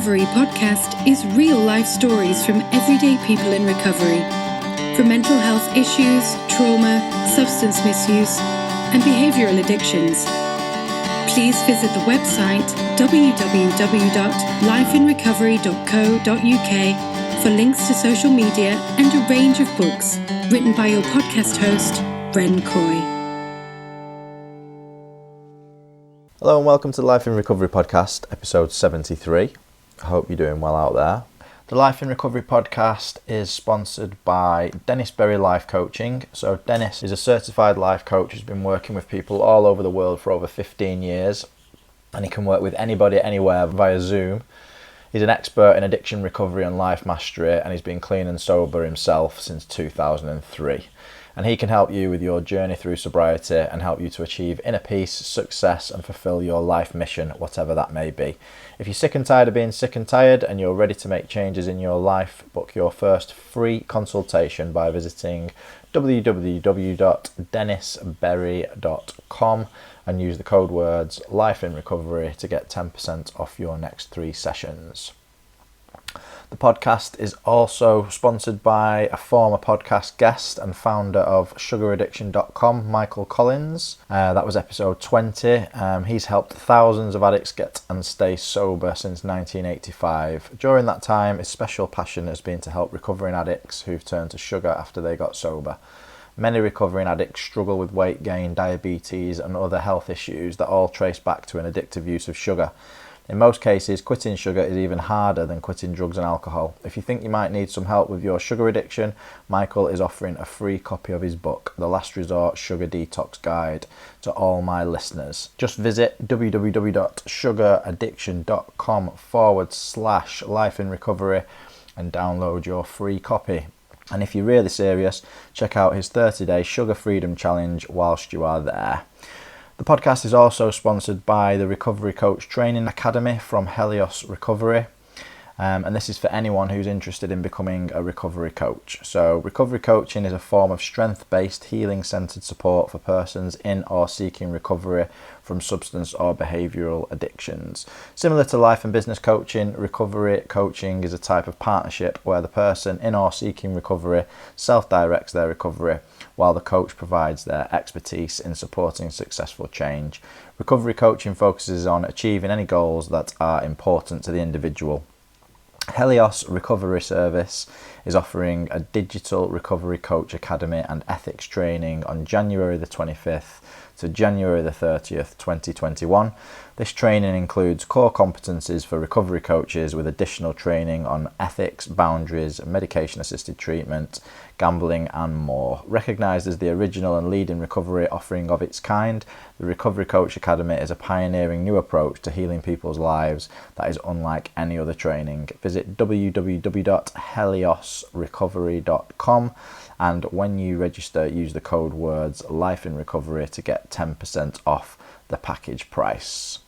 Recovery podcast is real life stories from everyday people in recovery. From mental health issues, trauma, substance misuse, and behavioural addictions. Please visit the website www.lifeinrecovery.co.uk for links to social media and a range of books written by your podcast host, Bren Coy. Hello and welcome to the Life in Recovery podcast, episode 73. I hope you're doing well out there. The Life in Recovery podcast is sponsored by Dennis Berry Life Coaching. So Dennis is a certified life coach who's been working with people all over the world for over 15 years, and he can work with anybody anywhere via Zoom. He's an expert in addiction recovery and life mastery, and he's been clean and sober himself since 2003. And he can help you with your journey through sobriety and help you to achieve inner peace, success, and fulfill your life mission, whatever that may be. If you're sick and tired of being sick and tired and you're ready to make changes in your life, book your first free consultation by visiting www.dennisberry.com and use the code words Life in Recovery to get 10% off your next 3 sessions. The podcast is also sponsored by a former podcast guest and founder of sugaraddiction.com, Michael Collins. That was episode 20. He's helped thousands of addicts get and stay sober since 1985. During that time, his special passion has been to help recovering addicts who've turned to sugar after they got sober. Many recovering addicts struggle with weight gain, diabetes, and other health issues that all trace back to an addictive use of sugar. In most cases, quitting sugar is even harder than quitting drugs and alcohol. If you think you might need some help with your sugar addiction, Michael is offering a free copy of his book, The Last Resort Sugar Detox Guide, to all my listeners. Just visit www.sugaraddiction.com/lifeinrecovery and download your free copy. And if you're really serious, check out his 30-day Sugar Freedom Challenge whilst you are there. The podcast is also sponsored by the Recovery Coach Training Academy from Helios Recovery. And this is for anyone who's interested in becoming a recovery coach. So recovery coaching is a form of strength-based, healing-centered support for persons in or seeking recovery from substance or behavioural addictions. Similar to life and business coaching, recovery coaching is a type of partnership where the person in or seeking recovery self-directs their recovery, while the coach provides their expertise in supporting successful change. Recovery coaching focuses on achieving any goals that are important to the individual. Helios Recovery Service is offering a digital recovery coach academy and ethics training on January the 25th to January the 30th, 2021. This training includes core competencies for recovery coaches with additional training on ethics, boundaries, medication-assisted treatment, gambling and more. Recognised as the original and leading recovery offering of its kind, the Recovery Coach Academy is a pioneering new approach to healing people's lives that is unlike any other training. Visit www.heliosrecovery.com and when you register, use the code words Life in Recovery to get 10% off the package price.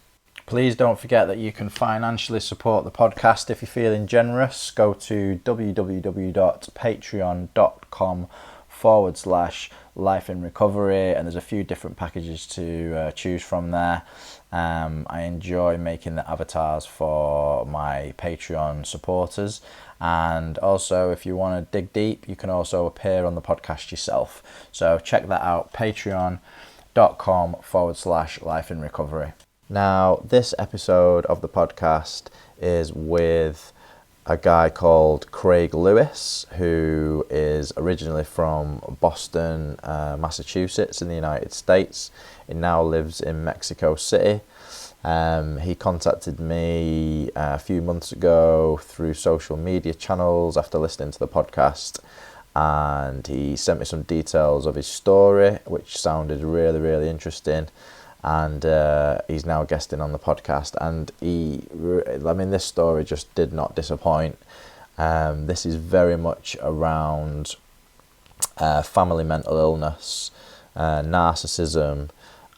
Please don't forget that you can financially support the podcast if you're feeling generous. Go to www.patreon.com/Life in Recovery, and there's a few different packages to choose from there. I enjoy making the avatars for my Patreon supporters, and also if you want to dig deep, you can also appear on the podcast yourself. So check that out, patreon.com/Life in Recovery. Now, this episode of the podcast is with a guy called Craig Lewis, who is originally from Boston, Massachusetts in the United States. He now lives in Mexico City. He contacted me a few months ago through social media channels after listening to the podcast, and he sent me some details of his story, which sounded really, really interesting. And he's now guesting on the podcast, and this story just did not disappoint. This is very much around family mental illness, narcissism,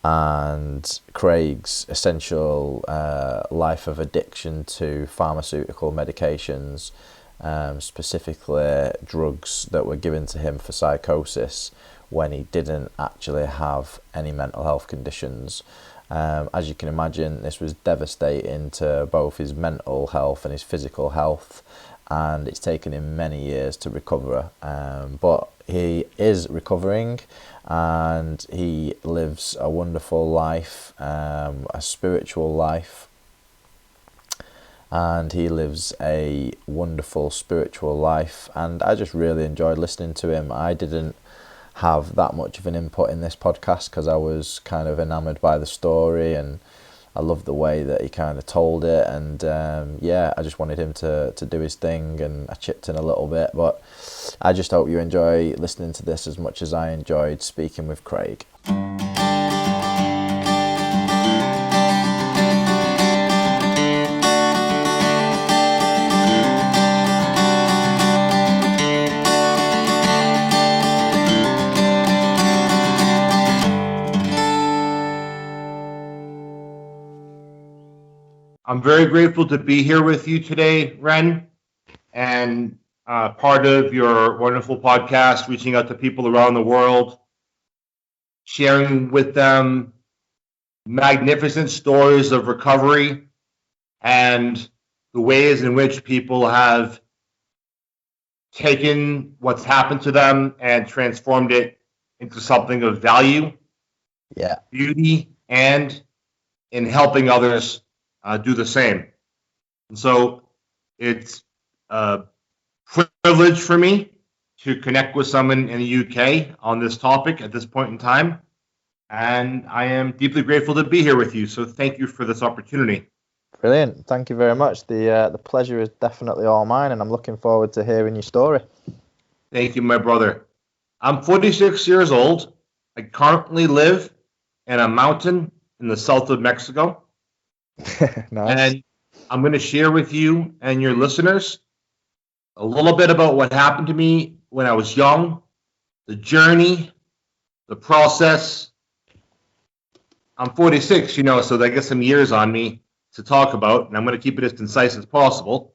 and Craig's essential life of addiction to pharmaceutical medications, specifically drugs that were given to him for psychosis, when he didn't actually have any mental health conditions. As you can imagine, this was devastating to both his mental health and his physical health, and it's taken him many years to recover. But he is recovering, and he lives a wonderful life, a spiritual life, and he lives a wonderful spiritual life. And I just really enjoyed listening to him. I didn't have that much of an input in this podcast because I was kind of enamoured by the story, and I loved the way that he kind of told it, and I just wanted him to do his thing, and I chipped in a little bit. But I just hope you enjoy listening to this as much as I enjoyed speaking with Craig. I'm very grateful to be here with you today, Ren, and part of your wonderful podcast, reaching out to people around the world, sharing with them magnificent stories of recovery and the ways in which people have taken what's happened to them and transformed it into something of value, beauty, and in helping others do the same. And so it's a privilege for me to connect with someone in the UK on this topic at this point in time. And I am deeply grateful to be here with you. So thank you for this opportunity. Brilliant. Thank you very much. The pleasure is definitely all mine, and I'm looking forward to hearing your story. Thank you, my brother. I'm 46 years old. I currently live in a mountain in the south of Mexico. Nice. And I'm going to share with you and your listeners a little bit about what happened to me when I was young, the journey, the process. I'm 46, so I get some years on me to talk about, and I'm going to keep it as concise as possible.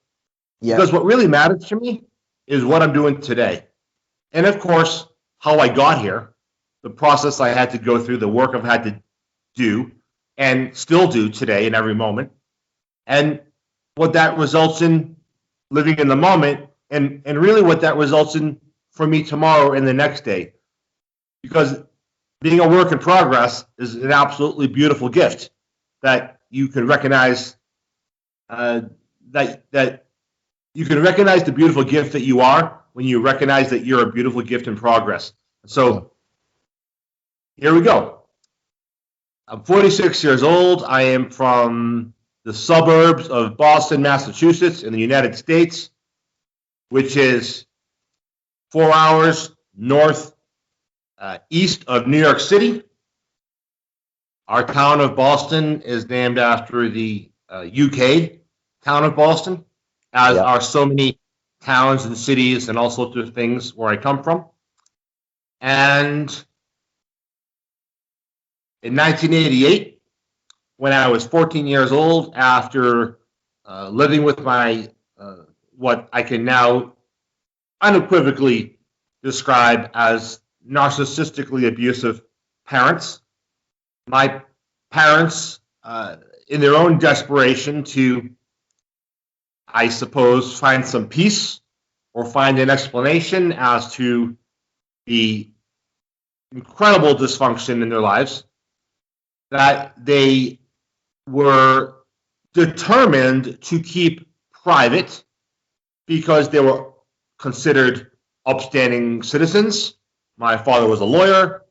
Yeah. Because what really matters to me is what I'm doing today. And of course, how I got here, the process I had to go through, the work I've had to do, and still do today in every moment, and what that results in living in the moment, and really what that results in for me tomorrow and the next day. Because being a work in progress is an absolutely beautiful gift that you can recognize, that you can recognize the beautiful gift that you are when you recognize that you're a beautiful gift in progress. So here we go. I'm 46 years old. I am from the suburbs of Boston, Massachusetts, in the United States, which is 4 hours east of New York City. Our town of Boston is named after the UK town of Boston, as are so many towns and cities and all sorts of things where I come from. And in 1988, when I was 14 years old, after living with my, what I can now unequivocally describe as narcissistically abusive parents, my parents, in their own desperation to, I suppose, find some peace or find an explanation as to the incredible dysfunction in their lives, that they were determined to keep private because they were considered upstanding citizens. My father was a lawyer.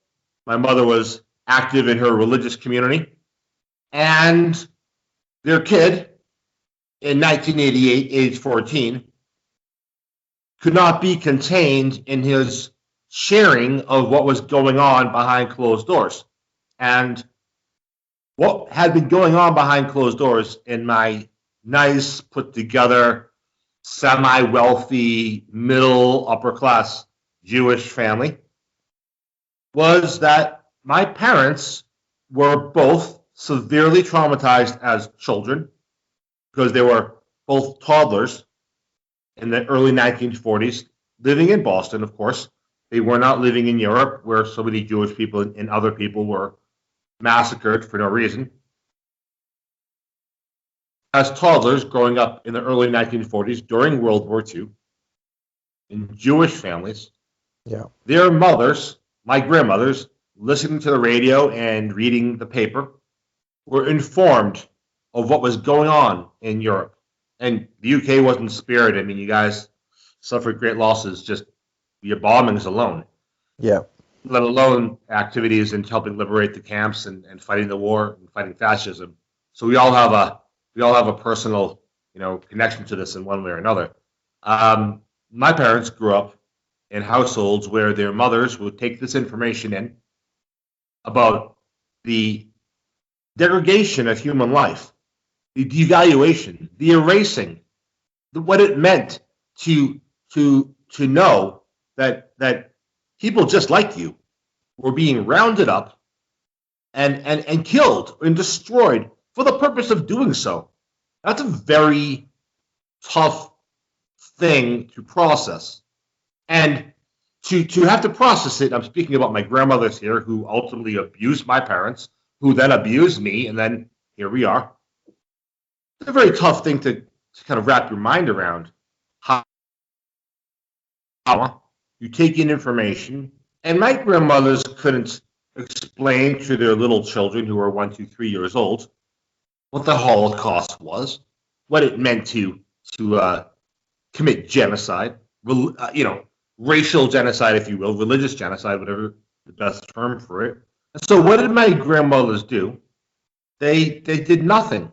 My mother was active in her religious community. And their kid, in 1988, age 14, could not be contained in his sharing of what was going on behind closed doors. And what had been going on behind closed doors in my nice, put together, semi-wealthy, middle, upper class Jewish family was that my parents were both severely traumatized as children, because they were both toddlers in the early 1940s, living in Boston, of course, They were not living in Europe, where so many Jewish people and other people were massacred for no reason. As toddlers growing up in the early 1940s during World War II, in Jewish families, their mothers, my grandmothers, listening to the radio and reading the paper, were informed of what was going on in Europe. And the UK wasn't spared. I mean, you guys suffered great losses just via bombings alone. Yeah. Let alone activities in helping liberate the camps and fighting the war and fighting fascism. So we all have a personal, connection to this in one way or another. My parents grew up in households where their mothers would take this information in about the degradation of human life, the devaluation, the erasing, what it meant to know that people just like you were being rounded up and killed and destroyed for the purpose of doing so. That's a very tough thing to process. And to have to process it, I'm speaking about my grandmothers here, who ultimately abused my parents, who then abused me, and then here we are. It's a very tough thing to kind of wrap your mind around. How you take in information, and my grandmothers couldn't explain to their little children who were 1, 2, 3 years old what the Holocaust was, what it meant to commit genocide, racial genocide, if you will, religious genocide, whatever the best term for it. And so what did my grandmothers do? They did nothing.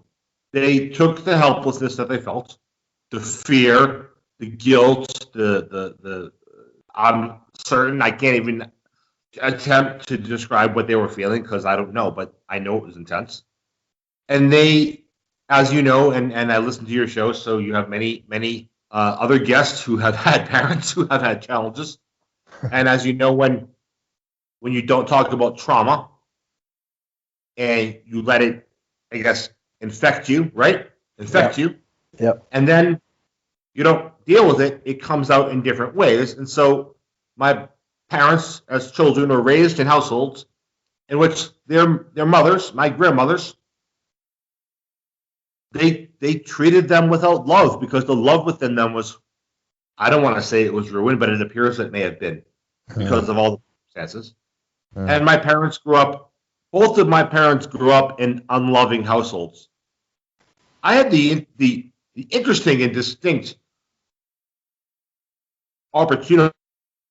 They took the helplessness that they felt, the fear, the guilt, the I'm certain I can't even attempt to describe what they were feeling because I don't know, but I know it was intense. And they, as you know, and I listen to your show, so you have many other guests who have had parents who have had challenges. And as you know, when you don't talk about trauma and you let it, I guess, infect you, right? Infect you. Yep. And then you don't deal with it, it comes out in different ways. And so my parents, as children, were raised in households in which their mothers, my grandmothers, they treated them without love because the love within them was, I don't want to say it was ruined, but it appears it may have been because of all the circumstances. And my parents both of my parents grew up in unloving households. I had the interesting and distinct opportunity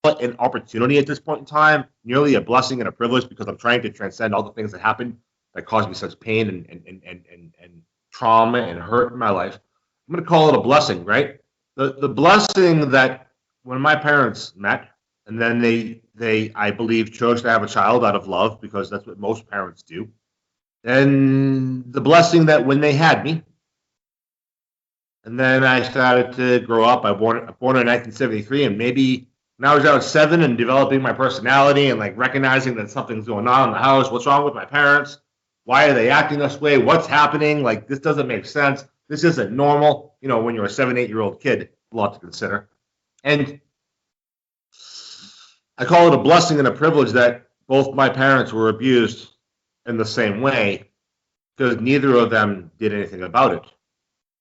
at this point in time, nearly a blessing and a privilege because I'm trying to transcend all the things that happened that caused me such pain and trauma and hurt in my life. I'm going to call it a blessing, right? The blessing that when my parents met, and then they I believe chose to have a child out of love because that's what most parents do. And the blessing that when they had me, and then I started to grow up. I was born in 1973, and maybe when I was out 7 and developing my personality and like recognizing that something's going on in the house. What's wrong with my parents? Why are they acting this way? What's happening? Like, this doesn't make sense. This isn't normal. When you're a 7, 8-year-old kid, a lot to consider. And I call it a blessing and a privilege that both my parents were abused in the same way because neither of them did anything about it.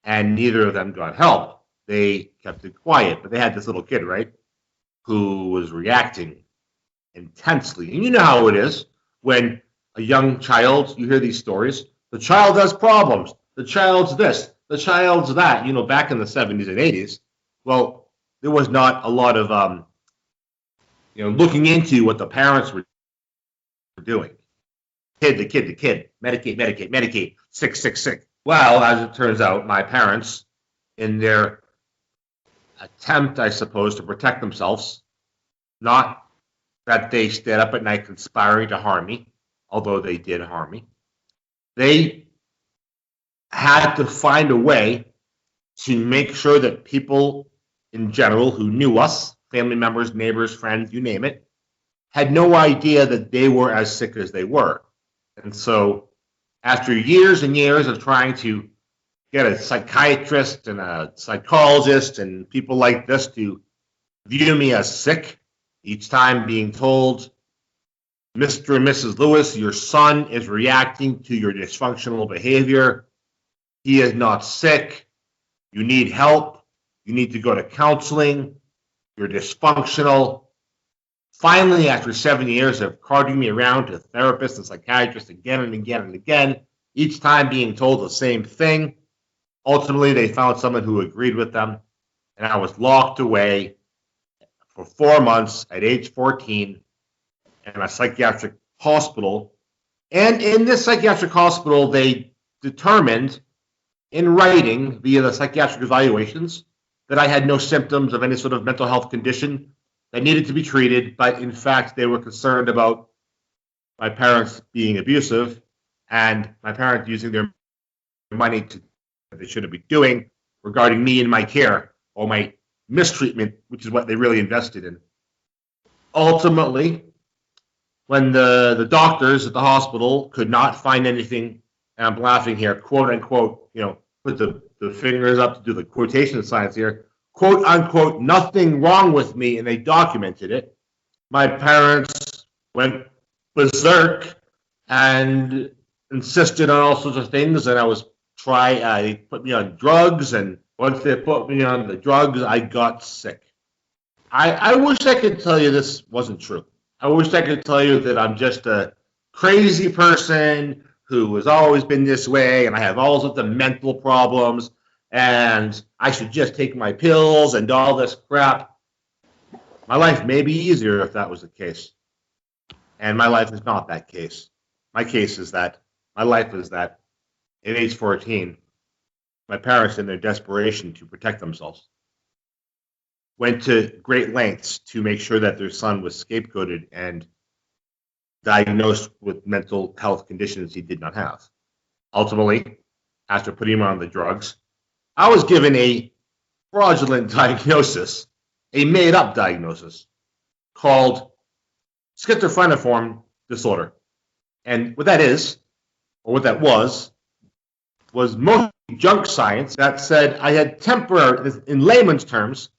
And neither of them got help. They kept it quiet, but they had this little kid, right, who was reacting intensely. And you know how it is when a young child, you hear these stories, the child has problems, the child's this, the child's that, back in the 70s and 80s. Well, there was not a lot of, looking into what the parents were doing. The kid, medicate, sick. Well, as it turns out, my parents, in their attempt, I suppose, to protect themselves, not that they stayed up at night conspiring to harm me, although they did harm me, they had to find a way to make sure that people in general who knew us, family members, neighbors, friends, you name it, had no idea that they were as sick as they were. And so after years and years of trying to get a psychiatrist and a psychologist and people like this to view me as sick, Each time being told, Mr. and Mrs. Lewis, your son is reacting to your dysfunctional behavior. He is not sick. You need help. You need to go to counseling. You're dysfunctional. Finally, after 7 years of carting me around to therapists and psychiatrists again and again and again, each time being told the same thing, ultimately they found someone who agreed with them, and I was locked away for 4 months at age 14 in a psychiatric hospital. And in this psychiatric hospital, they determined in writing via the psychiatric evaluations that I had no symptoms of any sort of mental health condition that needed to be treated, but in fact, they were concerned about my parents being abusive and my parents using their money to they shouldn't be doing regarding me and my care or my mistreatment, which is what they really invested in. Ultimately, when the doctors at the hospital could not find anything, and I'm laughing here, quote unquote, put the fingers up to do the quotation signs here, quote unquote, nothing wrong with me, and they documented it. My parents went berserk and insisted on all sorts of things, and they put me on drugs, and once they put me on the drugs, I got sick. I wish I could tell you this wasn't true. I wish I could tell you that I'm just a crazy person who has always been this way, and I have all sorts of mental problems, and I should just take my pills and all this crap. My life may be easier if that was the case. And my life is not that case. My life is that at age 14, my parents, in their desperation to protect themselves, went to great lengths to make sure that their son was scapegoated and diagnosed with mental health conditions he did not have. Ultimately, after putting him on the drugs, I was given a fraudulent diagnosis, a made-up diagnosis, called schizophreniform disorder. And what that is, or what that was mostly junk science that said I had temporary, in layman's terms,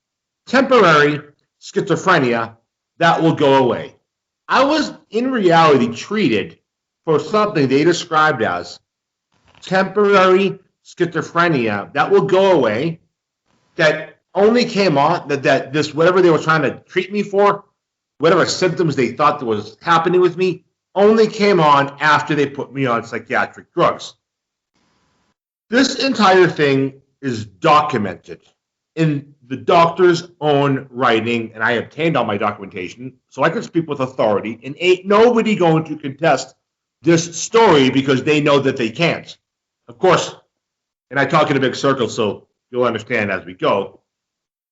temporary schizophrenia that will go away. I was in reality treated for something they described as temporary schizophrenia that will go away, that only came on, that this, whatever they were trying to treat me for, whatever symptoms they thought that was happening with me, only came on after they put me on psychiatric drugs. This entire thing is documented in the doctor's own writing, and I obtained all my documentation so I could speak with authority, and ain't nobody going to contest this story because they know that they can't. Of course, and I talk in a big circle so you'll understand as we go,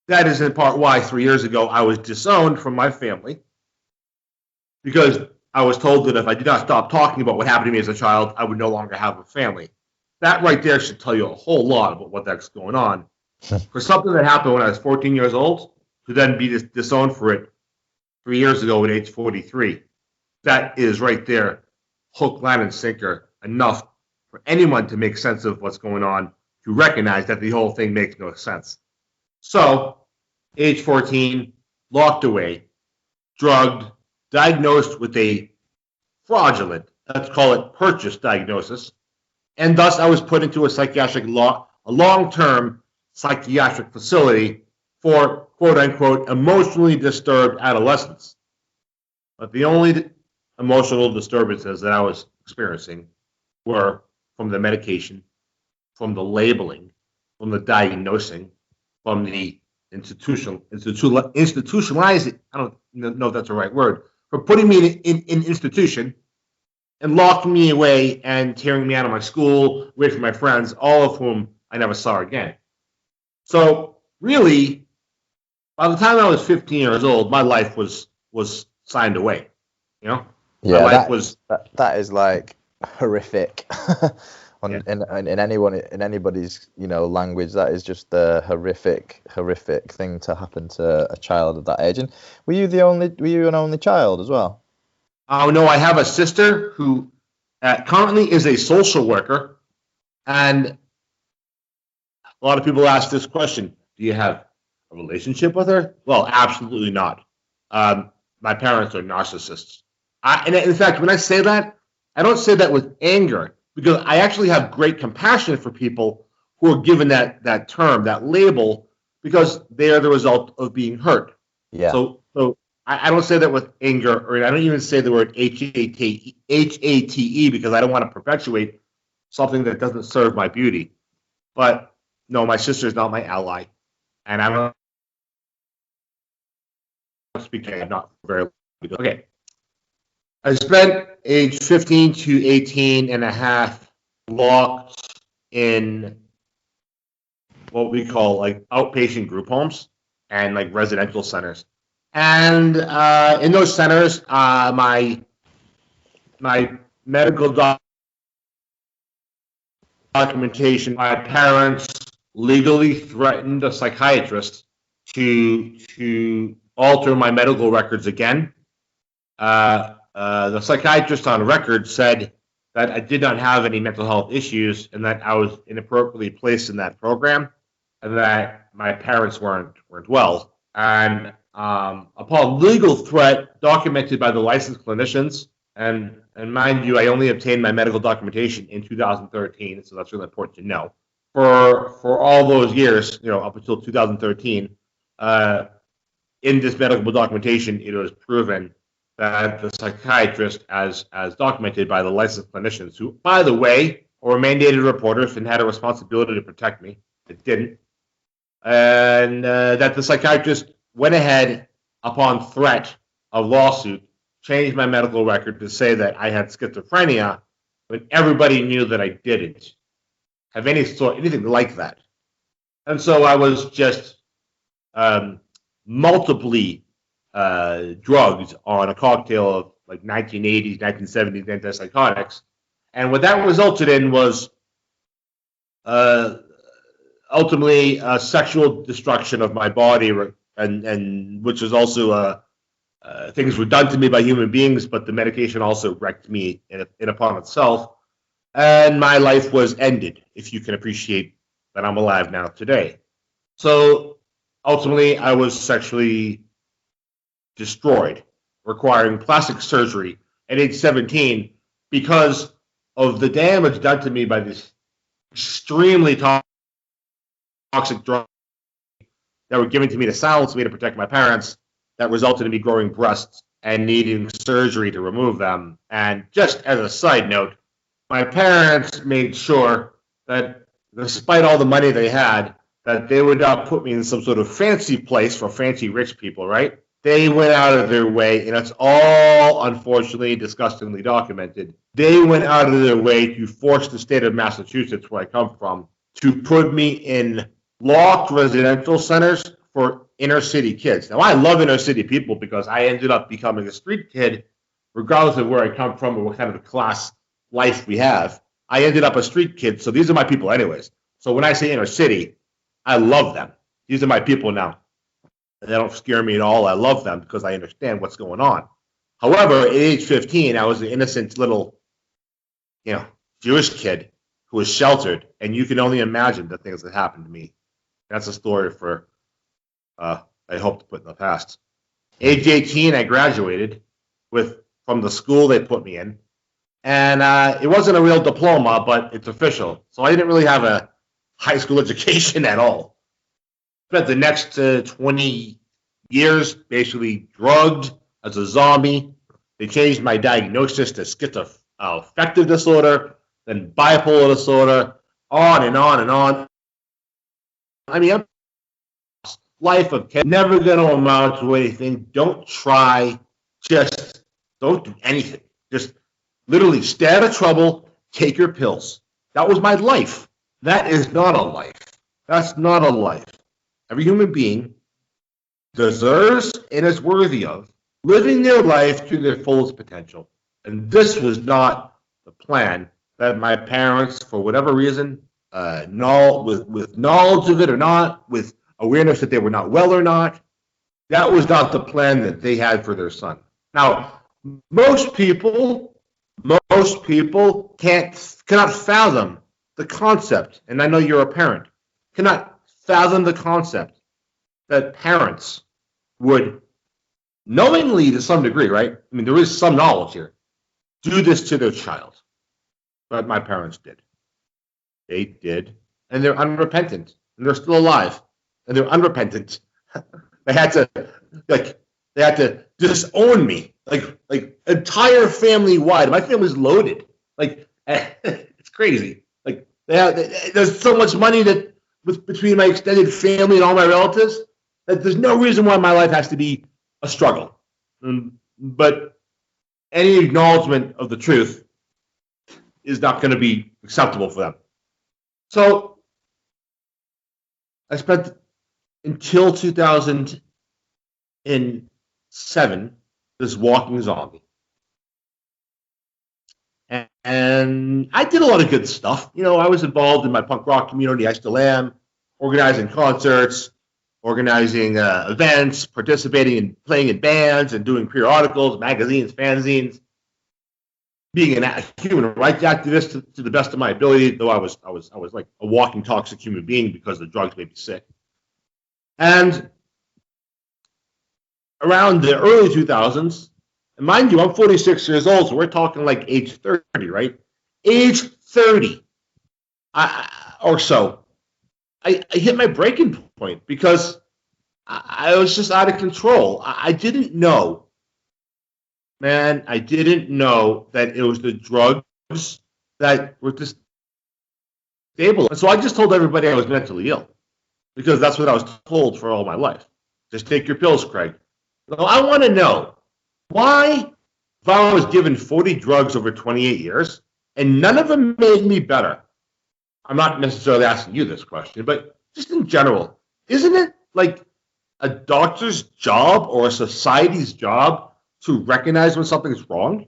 that is in part why 3 years ago I was disowned from my family, because I was told that if I did not stop talking about what happened to me as a child, I would no longer have a family. That right there should tell you a whole lot about what that's going on. For something that happened when I was 14 years old, to then be disowned for it 3 years ago at age 43, that is right there, hook, line, and sinker, enough for anyone to make sense of what's going on, to recognize that the whole thing makes no sense. So, age 14, locked away, drugged, diagnosed with a fraudulent, let's call it purchase diagnosis, and thus I was put into a long-term psychiatric facility for quote-unquote emotionally disturbed adolescents. But the only emotional disturbances that I was experiencing were from the medication, from the labeling, from the diagnosing, from the institutionalizing, I don't know if that's the right word, for putting me in institution and locking me away and tearing me out of my school, away from my friends, all of whom I never saw again. So really, by the time I was 15 years old, my life was signed away. Yeah, my life was that is like horrific. In anybody's language, that is just a horrific thing to happen to a child of that age. And were you an only child as well? Oh no, I have a sister who currently is a social worker, and a lot of people ask this question: do you have a relationship with her? Well, absolutely not. my parents are narcissists. And in fact, when I say that, I don't say that with anger, because I actually have great compassion for people who are given that term, that label, because they are the result of being hurt. Yeah. So I don't say that with anger, or I don't even say the word HATE, because I don't want to perpetuate something that doesn't serve my beauty. But no, my sister is not my ally, and I don't speak to her not very long. Okay. I spent age 15 to 18 and a half locked in what we call like outpatient group homes and like residential centers. And in those centers, my medical documentation, my parents legally threatened a psychiatrist to alter my medical records again. The psychiatrist on record said that I did not have any mental health issues and that I was inappropriately placed in that program and that my parents weren't well. And upon legal threat documented by the licensed clinicians, and mind you, I only obtained my medical documentation in 2013, so that's really important to know. For all those years, up until 2013, in this medical documentation, it was proven that the psychiatrist, as documented by the licensed clinicians, who, by the way, were mandated reporters and had a responsibility to protect me, it didn't, and that the psychiatrist went ahead upon threat of lawsuit, changed my medical record to say that I had schizophrenia, when everybody knew that I didn't have anything like that. And so I was just multiply drugged on a cocktail of like 1980s, 1970s antipsychotics. And what that resulted in was ultimately sexual destruction of my body, and which was also things were done to me by human beings, but the medication also wrecked me in upon itself. And my life was ended, if you can appreciate that I'm alive now today. So ultimately, I was sexually destroyed, requiring plastic surgery at age 17 because of the damage done to me by this extremely toxic drugs that were given to me to silence me to protect my parents, that resulted in me growing breasts and needing surgery to remove them. And just as a side note, my parents made sure that despite all the money they had, that they would not put me in some sort of fancy place for fancy rich people, right? They went out of their way, and it's all unfortunately disgustingly documented. They went out of their way to force the state of Massachusetts, where I come from, to put me in locked residential centers for inner city kids. Now, I love inner city people because I ended up becoming a street kid, regardless of where I come from or what kind of class life we have. I ended up a street kid, so these are my people anyways. So when I say inner city, I love them. These are my people now. They don't scare me at all. I love them because I understand what's going on. However, at age 15, I was an innocent little, Jewish kid who was sheltered, and you can only imagine the things that happened to me. That's a story for, I hope to put in the past. Age 18, I graduated from the school they put me in, and it wasn't a real diploma, but it's official. So I didn't really have a high school education at all. Spent the next 20 years basically drugged as a zombie. They changed my diagnosis to schizoaffective disorder, then bipolar disorder, on and on and on. I mean, life of never going to amount to anything. Don't try. Just don't do anything. Just literally stay out of trouble. Take your pills. That was my life. That is not a life. That's not a life. Every human being deserves and is worthy of living their life to their fullest potential. And this was not the plan that my parents, for whatever reason, with knowledge of it or not, with awareness that they were not well or not, that was not the plan that they had for their son. Now, most people cannot fathom the concept, and I know you're a parent, cannot fathom the concept that parents would knowingly to some degree, right? I mean, there is some knowledge here, do this to their child. But my parents did. They did. And they're unrepentant. And they're still alive. And they're unrepentant. They had to disown me. Like entire family wide. My family's loaded. Like it's crazy. Like there's so much money that between my extended family and all my relatives that there's no reason why my life has to be a struggle. But any acknowledgement of the truth is not going to be acceptable for them. So I spent until 2007 this walking zombie. And I did a lot of good stuff. You know, I was involved in my punk rock community. I still am, organizing concerts, organizing events, participating in playing in bands and doing periodicals, magazines, fanzines, being a human rights activist to the best of my ability, though I was like a walking toxic human being because the drugs made me sick. And around the early 2000s, and mind you, I'm 46 years old, so we're talking like age 30, right? Age 30 or so, I hit my breaking point because I was just out of control. I didn't know, man, I didn't know that it was the drugs that were stable. And so I just told everybody I was mentally ill because that's what I was told for all my life. Just take your pills, Craig. So I want to know why, if I was given 40 drugs over 28 years and none of them made me better. I'm not necessarily asking you this question, but just in general, isn't it like a doctor's job or a society's job to recognize when something's wrong?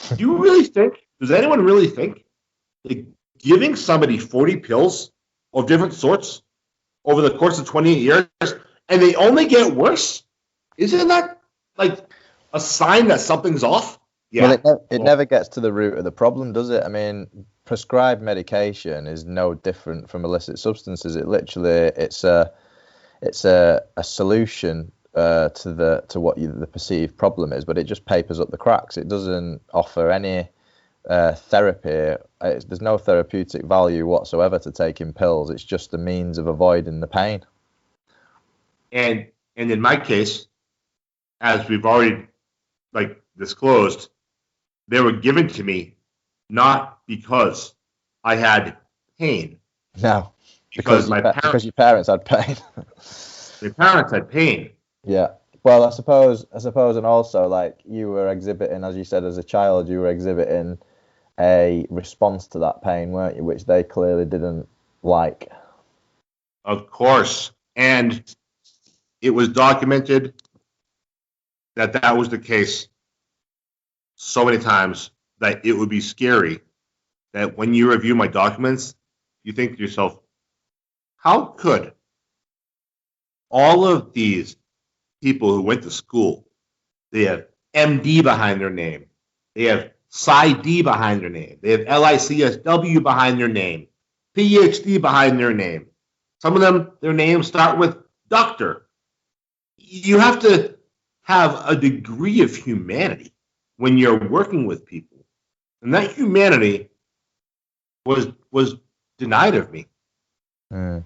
Do you really think, does anyone really think that giving somebody 40 pills of different sorts over the course of 28 years and they only get worse, isn't that like a sign that something's off? Yeah. Well, it never gets to the root of the problem, does it? I mean, prescribed medication is no different from illicit substances. It literally, it's a solution to what the perceived problem is, but it just papers up the cracks. It doesn't offer any therapy. There's no therapeutic value whatsoever to taking pills. It's just the means of avoiding the pain. And in my case, as we've already disclosed, they were given to me not because I had pain. No, because your parents had pain. My parents had pain. Yeah. Well, I suppose, and also, like, you were exhibiting, as you said, as a child, you were exhibiting a response to that pain, weren't you? Which they clearly didn't like. Of course. And it was documented that was the case so many times that it would be scary that when you review my documents, you think to yourself, how could all of these people who went to school, they have MD behind their name, they have PsyD behind their name, they have LICSW behind their name, PhD behind their name. Some of them, their names start with doctor. You have to have a degree of humanity when you're working with people. And that humanity was denied of me. In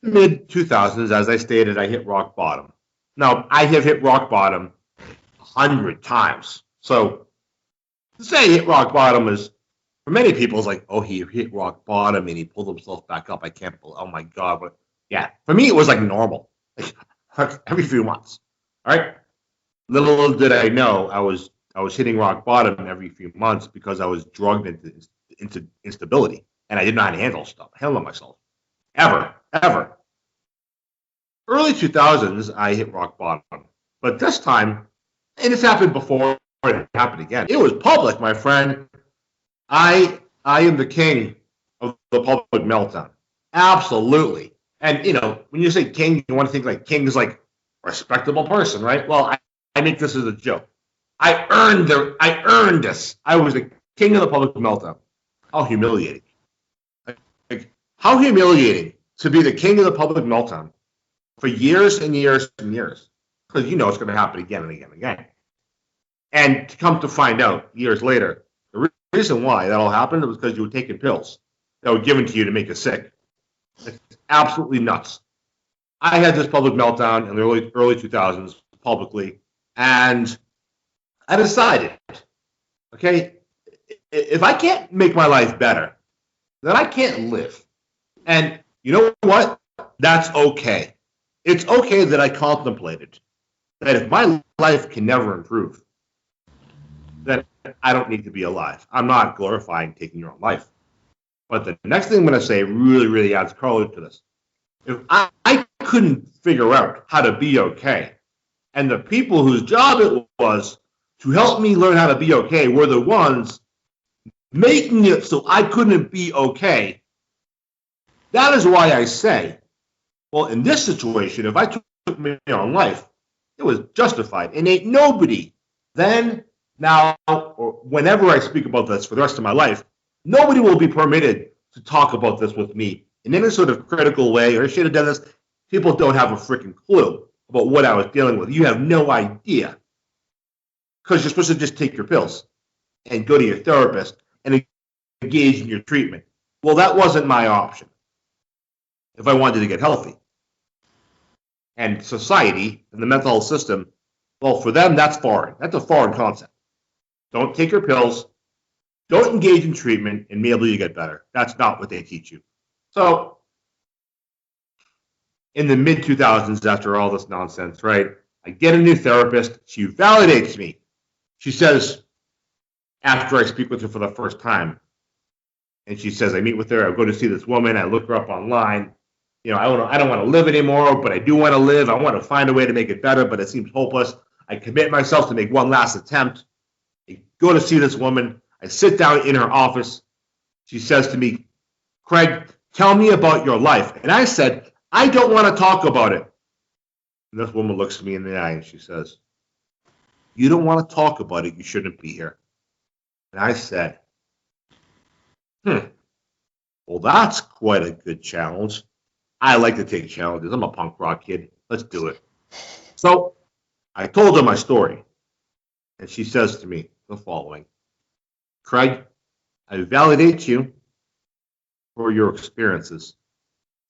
the mid-2000s, as I stated, I hit rock bottom. Now, I have hit rock bottom 100 times. So to say hit rock bottom is, for many people, it's like, oh, he hit rock bottom and he pulled himself back up. I can't believe, oh my God. But yeah, for me, it was like normal, every few months. All right. Little did I know I was hitting rock bottom every few months because I was drugged into instability and I didn't know how to handle myself. Ever. Early 2000s, I hit rock bottom. But this time, and it's happened before, it happened again. It was public, my friend. I am the king of the public meltdown. Absolutely. And, when you say king, you want to think like king is like a respectable person, right? Well, I make this as a joke. I earned this. I was the king of the public meltdown. How humiliating. How humiliating to be the king of the public meltdown for years and years and years. because you know it's going to happen again and again and again. And to come to find out years later, the reason why that all happened was because you were taking pills that were given to you to make you sick. It's absolutely nuts. I had this public meltdown in the early 2000s publicly, and I decided, okay, if I can't make my life better, then I can't live. And you know what? That's okay. It's okay that I contemplated that if my life can never improve, then I don't need to be alive. I'm not glorifying taking your own life. But the next thing I'm going to say really, really adds color to this. If I couldn't figure out how to be okay, and the people whose job it was to help me learn how to be okay were the ones making it so I couldn't be okay, that is why I say, well, in this situation, if I took my own life, it was justified. And ain't nobody then, now, or whenever I speak about this for the rest of my life, nobody will be permitted to talk about this with me in any sort of critical way, or I should have done this. People don't have a freaking clue about what I was dealing with. You have no idea. Because you're supposed to just take your pills and go to your therapist and engage in your treatment. Well, that wasn't my option if I wanted to get healthy. And society and the mental health system, well, for them, that's foreign. That's a foreign concept. Don't take your pills. Don't engage in treatment, and maybe you get better. That's not what they teach you. So, in the mid-2000s, after all this nonsense, right, I get a new therapist. She validates me. She says, after I speak with her for the first time, and she says, I meet with her, I go to see this woman, I look her up online. You know, I don't want to live anymore, but I do want to live. I want to find a way to make it better, but it seems hopeless. I commit myself to make one last attempt. I go to see this woman. I sit down in her office. She says to me, Craig, tell me about your life. And I said, I don't want to talk about it. And this woman looks me in the eye and she says, you don't want to talk about it, you shouldn't be here. And I said, well, that's quite a good challenge. I like to take challenges. I'm a punk rock kid. Let's do it. So I told her my story. And she says to me the following, Craig, I validate you for your experiences.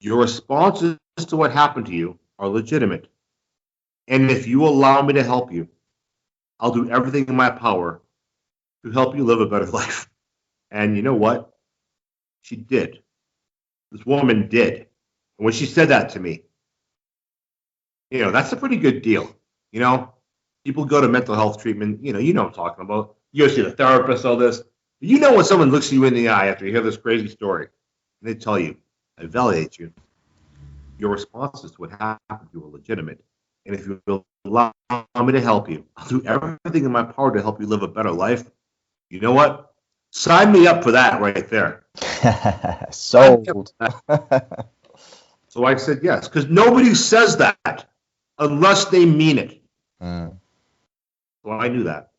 Your responses to what happened to you are legitimate. And if you allow me to help you, I'll do everything in my power to help you live a better life. And you know what? She did. This woman did. And when she said that to me, you know, that's a pretty good deal. You know, people go to mental health treatment, you know what I'm talking about. You go see the therapist, all this. You know when someone looks you in the eye after you hear this crazy story, and they tell you, I validate you. Your responses to what happened to you are legitimate. And if you will allow me to help you, I'll do everything in my power to help you live a better life. You know what? Sign me up for that right there. Sold. So I said yes, because nobody says that unless they mean it. So I knew that.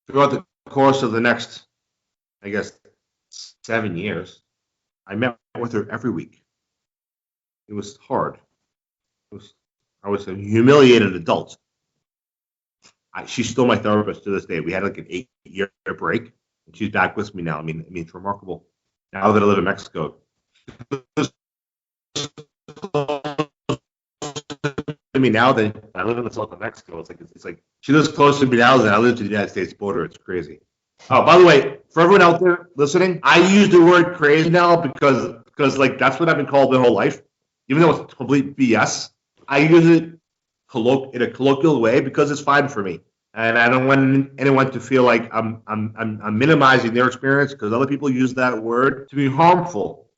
Throughout the course of the next, I guess, 7 years, I met with her every week. It was hard. I was a humiliated adult. She's still my therapist to this day. We had like an 8-year break, and she's back with me now. I mean, it's remarkable. Now that I live in Mexico, to me now that I live in the south of Mexico, it's like she lives closer to me now than I live to the United States border. It's crazy. Oh, by the way, for everyone out there listening, I use the word crazy now because like that's what I've been called my whole life, even though it's complete BS. I use it in a colloquial way because it's fine for me, and I don't want anyone to feel like I'm minimizing their experience because other people use that word to be harmful.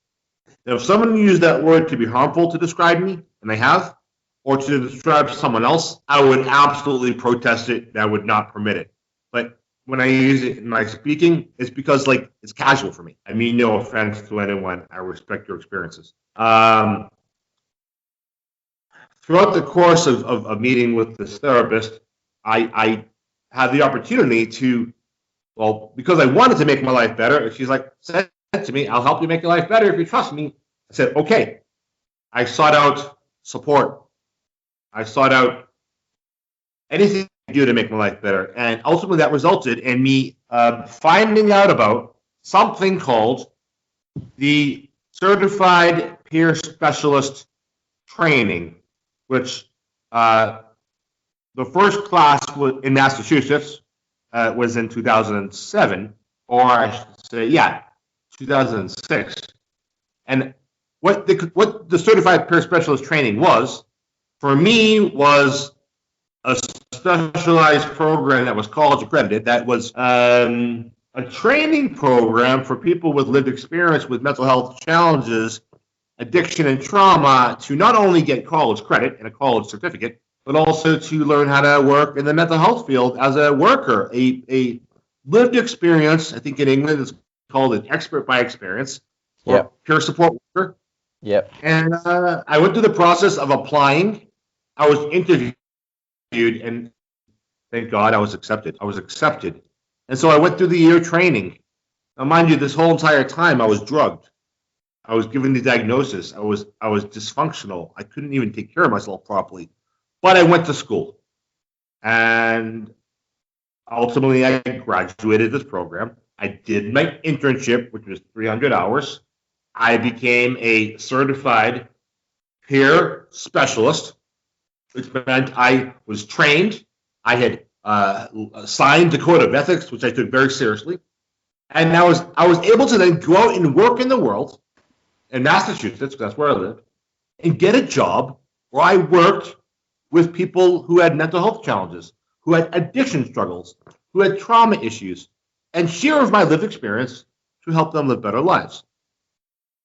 Now, if someone used that word to be harmful to describe me, and they have, or to describe someone else, I would absolutely protest it and I would not permit it. But when I use it in my speaking, it's because like it's casual for me. I mean no offense to anyone. I respect your experiences. Throughout the course of meeting with this therapist, I had the opportunity to, well, because I wanted to make my life better, she's like, said to me, I'll help you make your life better if you trust me. I said, okay. I sought out support. I sought out anything I could do to make my life better. And ultimately that resulted in me finding out about something called the Certified Peer Specialist Training, which the first class in Massachusetts was in 2007, or I should say, 2006. And what the Certified Peer Specialist Training was, for me, was a specialized program that was college accredited, that was a training program for people with lived experience with mental health challenges, addiction, and trauma, to not only get college credit and a college certificate, but also to learn how to work in the mental health field as a worker, a lived experience. I think in England it's called an expert by experience, or peer support worker. Yep. And I went through the process of applying. I was interviewed, and thank God I was accepted. And so I went through the year training. Now, mind you, this whole entire time I was drugged. I was given the diagnosis. I was dysfunctional. I couldn't even take care of myself properly. But I went to school. And ultimately I graduated this program. I did my internship, which was 300 hours. I became a certified peer specialist, which meant I was trained. I had signed the code of ethics, which I took very seriously, and I was able to then go out and work in the world, in Massachusetts, because that's where I live, and get a job where I worked with people who had mental health challenges, who had addiction struggles, who had trauma issues, and share of my lived experience to help them live better lives.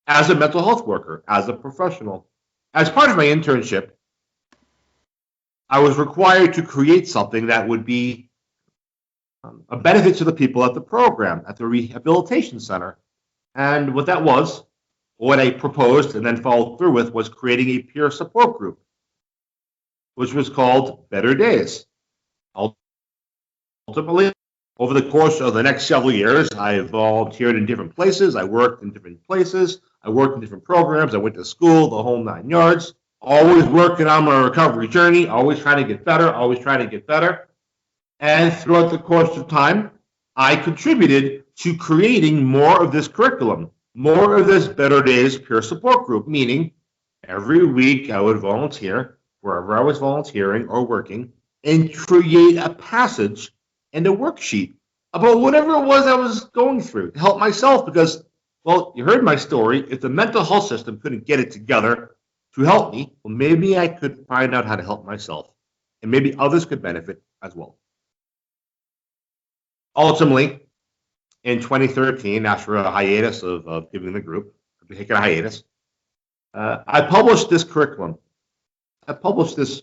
As a mental health worker, as a professional, as part of my internship, I was required to create something that would be a benefit to the people at the program, at the rehabilitation center. And what that was, what I proposed and then followed through with, was creating a peer support group, which was called Better Days. Ultimately, over the course of the next several years, I volunteered in different places. I worked in different places. I worked in different programs. I went to school, the whole 9 yards. Always working on my recovery journey, always trying to get better, And throughout the course of time, I contributed to creating more of this curriculum, more of this Better Days peer support group, meaning every week I would volunteer wherever I was volunteering or working and create a passage and a worksheet about whatever it was I was going through to help myself, because, well, you heard my story. If the mental health system couldn't get it together to help me, well, maybe I could find out how to help myself, and maybe others could benefit as well. Ultimately, in 2013, after a hiatus of giving the group, taking a hiatus, I published this curriculum. I published this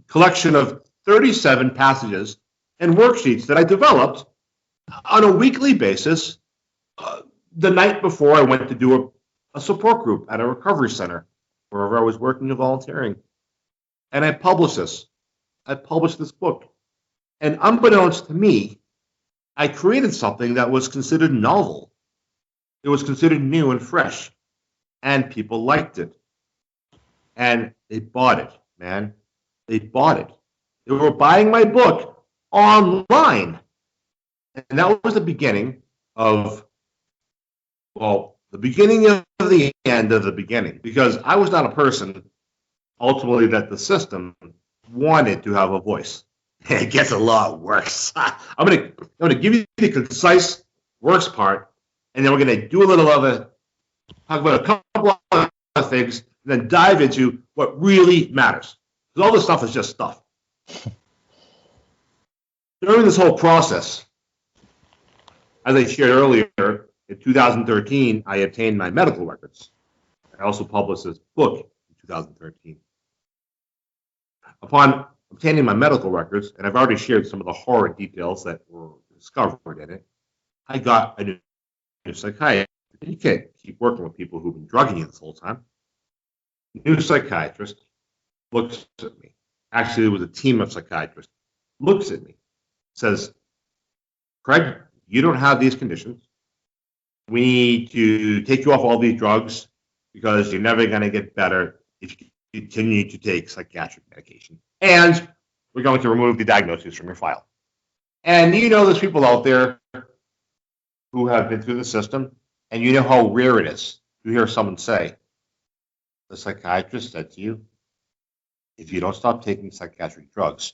collection of 37 passages and worksheets that I developed on a weekly basis the night before I went to do a support group at a recovery center, wherever I was working and volunteering. And I published this. I published this book. And unbeknownst to me, I created something that was considered novel. It was considered new and fresh. And people liked it. And they bought it, man. They bought it. They were buying my book online. And that was the beginning of, well, the beginning of the end of the beginning. Because I was not a person, ultimately, that the system wanted to have a voice. It gets a lot worse. I'm gonna give you the concise worst part, and then we're gonna do a little of it, talk about a couple of things, and then dive into what really matters. Because all this stuff is just stuff. During this whole process, as I shared earlier, in 2013, I obtained my medical records. I also published this book in 2013. Upon obtaining my medical records, and I've already shared some of the horror details that were discovered in it, I got a new psychiatrist. You can't keep working with people who've been drugging you this whole time. New psychiatrist looks at me. Actually, it was a team of psychiatrists. Looks at me, says, Craig, you don't have these conditions. We need to take you off all these drugs because you're never going to get better if you continue to take psychiatric medication. And we're going to remove the diagnosis from your file. And there's people out there who have been through the system, and you know how rare it is to hear someone say, the psychiatrist said to you, if you don't stop taking psychiatric drugs,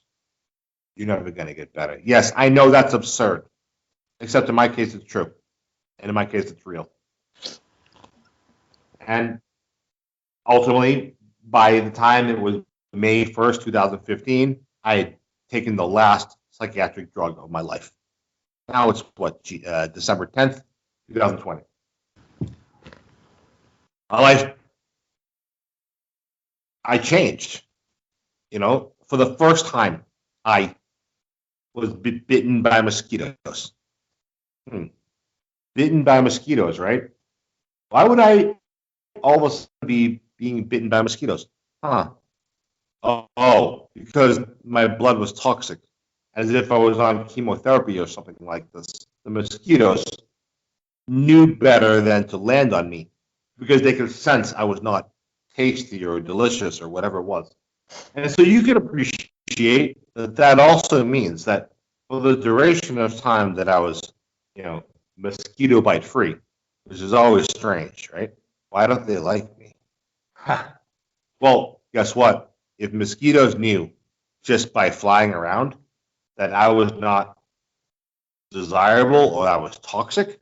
you're never going to get better. Yes, I know that's absurd, except in my case it's true. And in my case it's real. And ultimately, by the time it was May 1st, 2015, I had taken the last psychiatric drug of my life. Now it's December 10th, 2020. My life, I changed. For the first time, I was bitten by mosquitoes. Bitten by mosquitoes, right? Why would I all of a sudden be being bitten by mosquitoes? Oh, because my blood was toxic, as if I was on chemotherapy or something like this. The mosquitoes knew better than to land on me because they could sense I was not tasty or delicious or whatever it was. And so you can appreciate that also means that for the duration of time that I was, mosquito bite free, which is always strange, right? Why don't they like me? Well, guess what? If mosquitoes knew just by flying around that I was not desirable or I was toxic,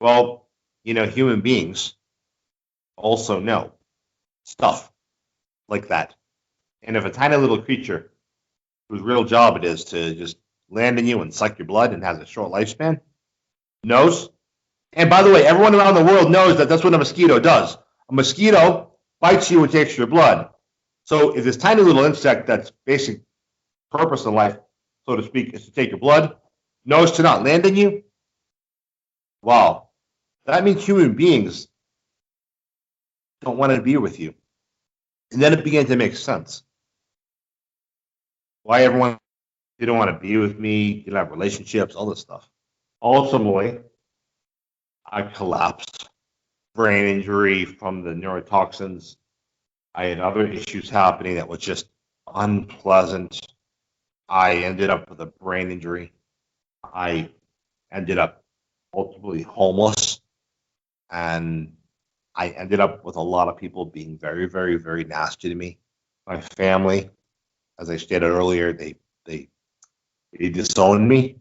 well, human beings also know stuff like that. And if a tiny little creature whose real job it is to just land in you and suck your blood and has a short lifespan knows. And by the way, everyone around the world knows that that's what a mosquito does. A mosquito bites you and takes your blood. So if this tiny little insect that's basic purpose in life, so to speak, is to take your blood, knows to not land in you, wow, that means human beings don't want to be with you. And then it began to make sense. Why everyone didn't want to be with me, didn't have relationships, all this stuff. Ultimately, I collapsed. Brain injury from the neurotoxins. I had other issues happening that was just unpleasant. I ended up with a brain injury. I ended up ultimately homeless. And I ended up with a lot of people being very, very, very nasty to me. My family, as I stated earlier, they disowned me.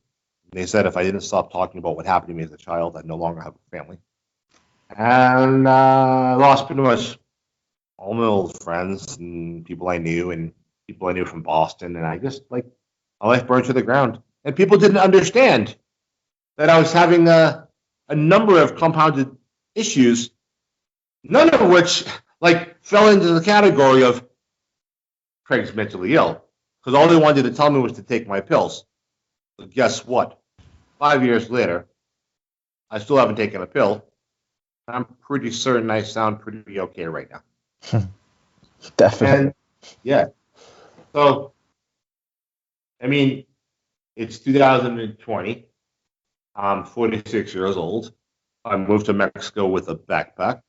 They said if I didn't stop talking about what happened to me as a child, I'd no longer have a family. And I lost pretty much all my old friends and people I knew from Boston. And I just, my life burned to the ground. And people didn't understand that I was having a number of compounded issues, none of which, fell into the category of Craig's mentally ill. Because all they wanted to tell me was to take my pills. But guess what? 5 years later, I still haven't taken a pill. I'm pretty certain I sound pretty okay right now. Definitely. And yeah. So, it's 2020. I'm 46 years old. I moved to Mexico with a backpack.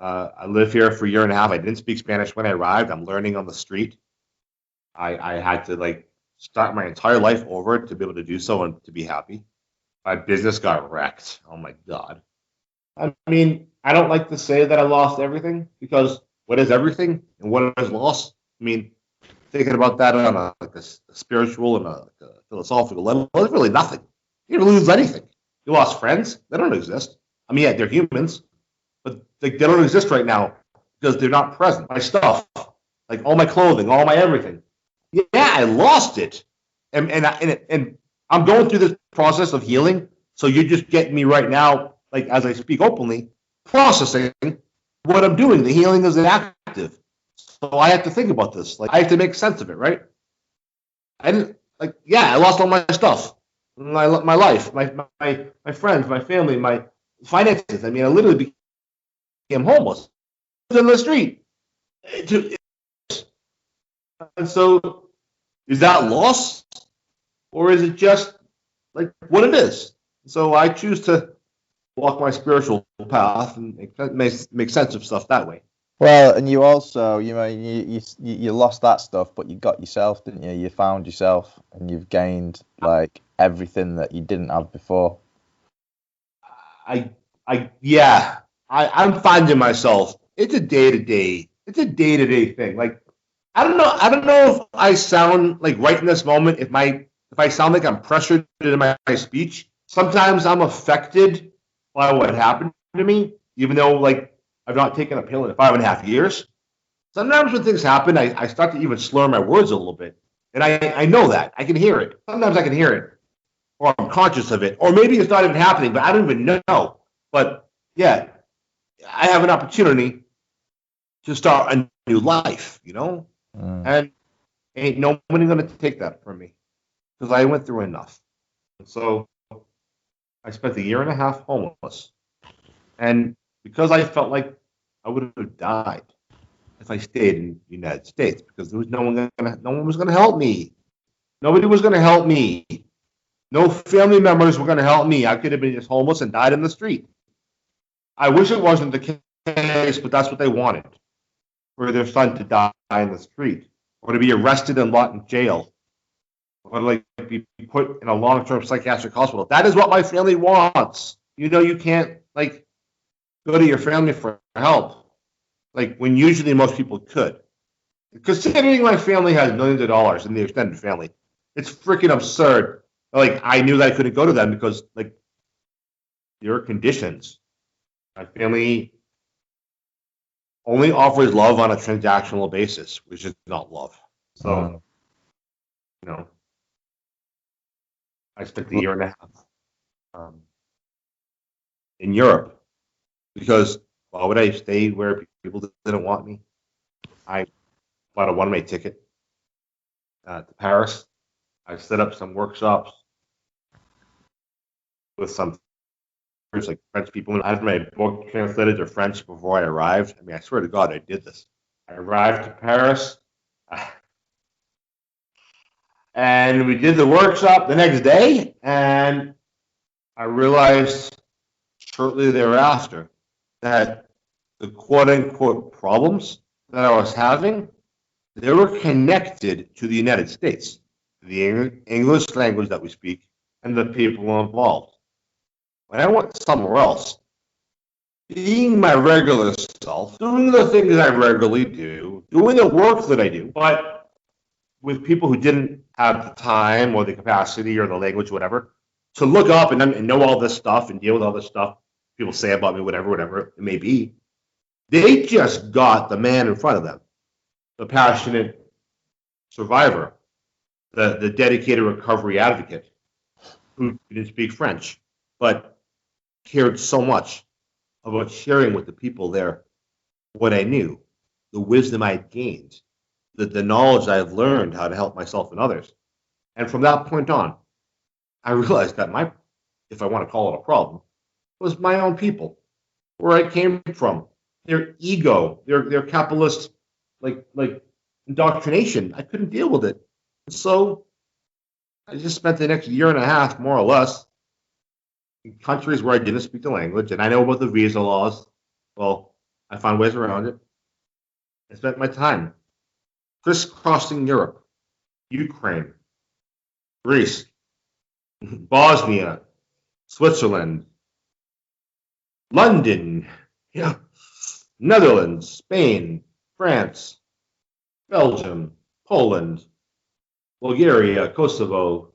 I live here for a year and a half. I didn't speak Spanish when I arrived. I'm learning on the street. I had to start my entire life over to be able to do so and to be happy. My business got wrecked. Oh my God. I don't like to say that I lost everything because what is everything and what is loss? Thinking about that on a spiritual and a philosophical level, it's really nothing. You didn't lose anything. You lost friends. They don't exist. Yeah, they're humans, but they don't exist right now because they're not present. My stuff, all my clothing, all my everything. Yeah, I lost it. And I'm going through this process of healing. So you're just getting me right now, as I speak openly, processing what I'm doing. The healing is active. So I have to think about this. I have to make sense of it, right? I lost all my stuff. My life, my friends, my family, my finances. I literally became homeless in the street. And so, is that loss, or is it just what it is? So I choose to walk my spiritual path and make sense of stuff that way. Well, and you also, you lost that stuff, but you got yourself, didn't you? You found yourself, and you've gained like everything that you didn't have before. I, yeah, I'm finding myself. It's a day to day. It's a day to day thing. Like, I don't know. I don't know if I sound like right in this moment. If I sound like I'm pressured in my speech, sometimes I'm affected by what happened to me, even though like I've not taken a pill in 5.5 years. Sometimes when things happen, I start to even slur my words a little bit, and I know that I can hear it. Sometimes I can hear it, or I'm conscious of it, or maybe it's not even happening, but I don't even know. But yeah, I have an opportunity to start a new life, Mm. and ain't nobody going to take that from me because I went through enough. So I spent a year and a half homeless, and because I felt like I would have died if I stayed in the United States, because there was no one was going to help me. Nobody was going to help me. No family members were going to help me. I could have been just homeless and died in the street. I wish it wasn't the case, but that's what they wanted, for their son to die in the street, or to be arrested and locked in jail, or like be put in a long-term psychiatric hospital. That is what my family wants. You can't like go to your family for help, like when usually most people could. Considering my family has millions of dollars in the extended family, it's freaking absurd. Like I knew that I couldn't go to them because like there are conditions. My family only offers love on a transactional basis, which is not love. So, Mm. you know, I spent a year and a half in Europe because why would I stay where people didn't want me? I bought a one-way ticket to Paris. I set up some workshops with some like French people. I had my book translated to French before I arrived. I mean, I swear to God, I did this. I arrived to Paris, and we did the workshop the next day, and I realized shortly thereafter that the quote unquote problems that I was having, they were connected to the United States, the English language that we speak, and the people involved. When I went somewhere else, being my regular self, doing the things I regularly do, doing the work that I do, but with people who didn't have the time or the capacity or the language, whatever, to look up and know all this stuff and deal with all this stuff people say about me, whatever it may be, they just got the man in front of them, the passionate survivor, the dedicated recovery advocate who didn't speak French, but cared so much about sharing with the people there what I knew, the wisdom I'd gained, the knowledge I've learned how to help myself and others. And from that point on, I realized that if I want to call it a problem, was my own people, where I came from, their ego, their capitalist like indoctrination. I couldn't deal with it. So I just spent the next year and a half, more or less, in countries where I didn't speak the language, and I know about the visa laws. Well, I found ways around it. I spent my time crisscrossing Europe, Ukraine, Greece, Bosnia, Switzerland, London, yeah, Netherlands, Spain, France, Belgium, Poland, Bulgaria, Kosovo.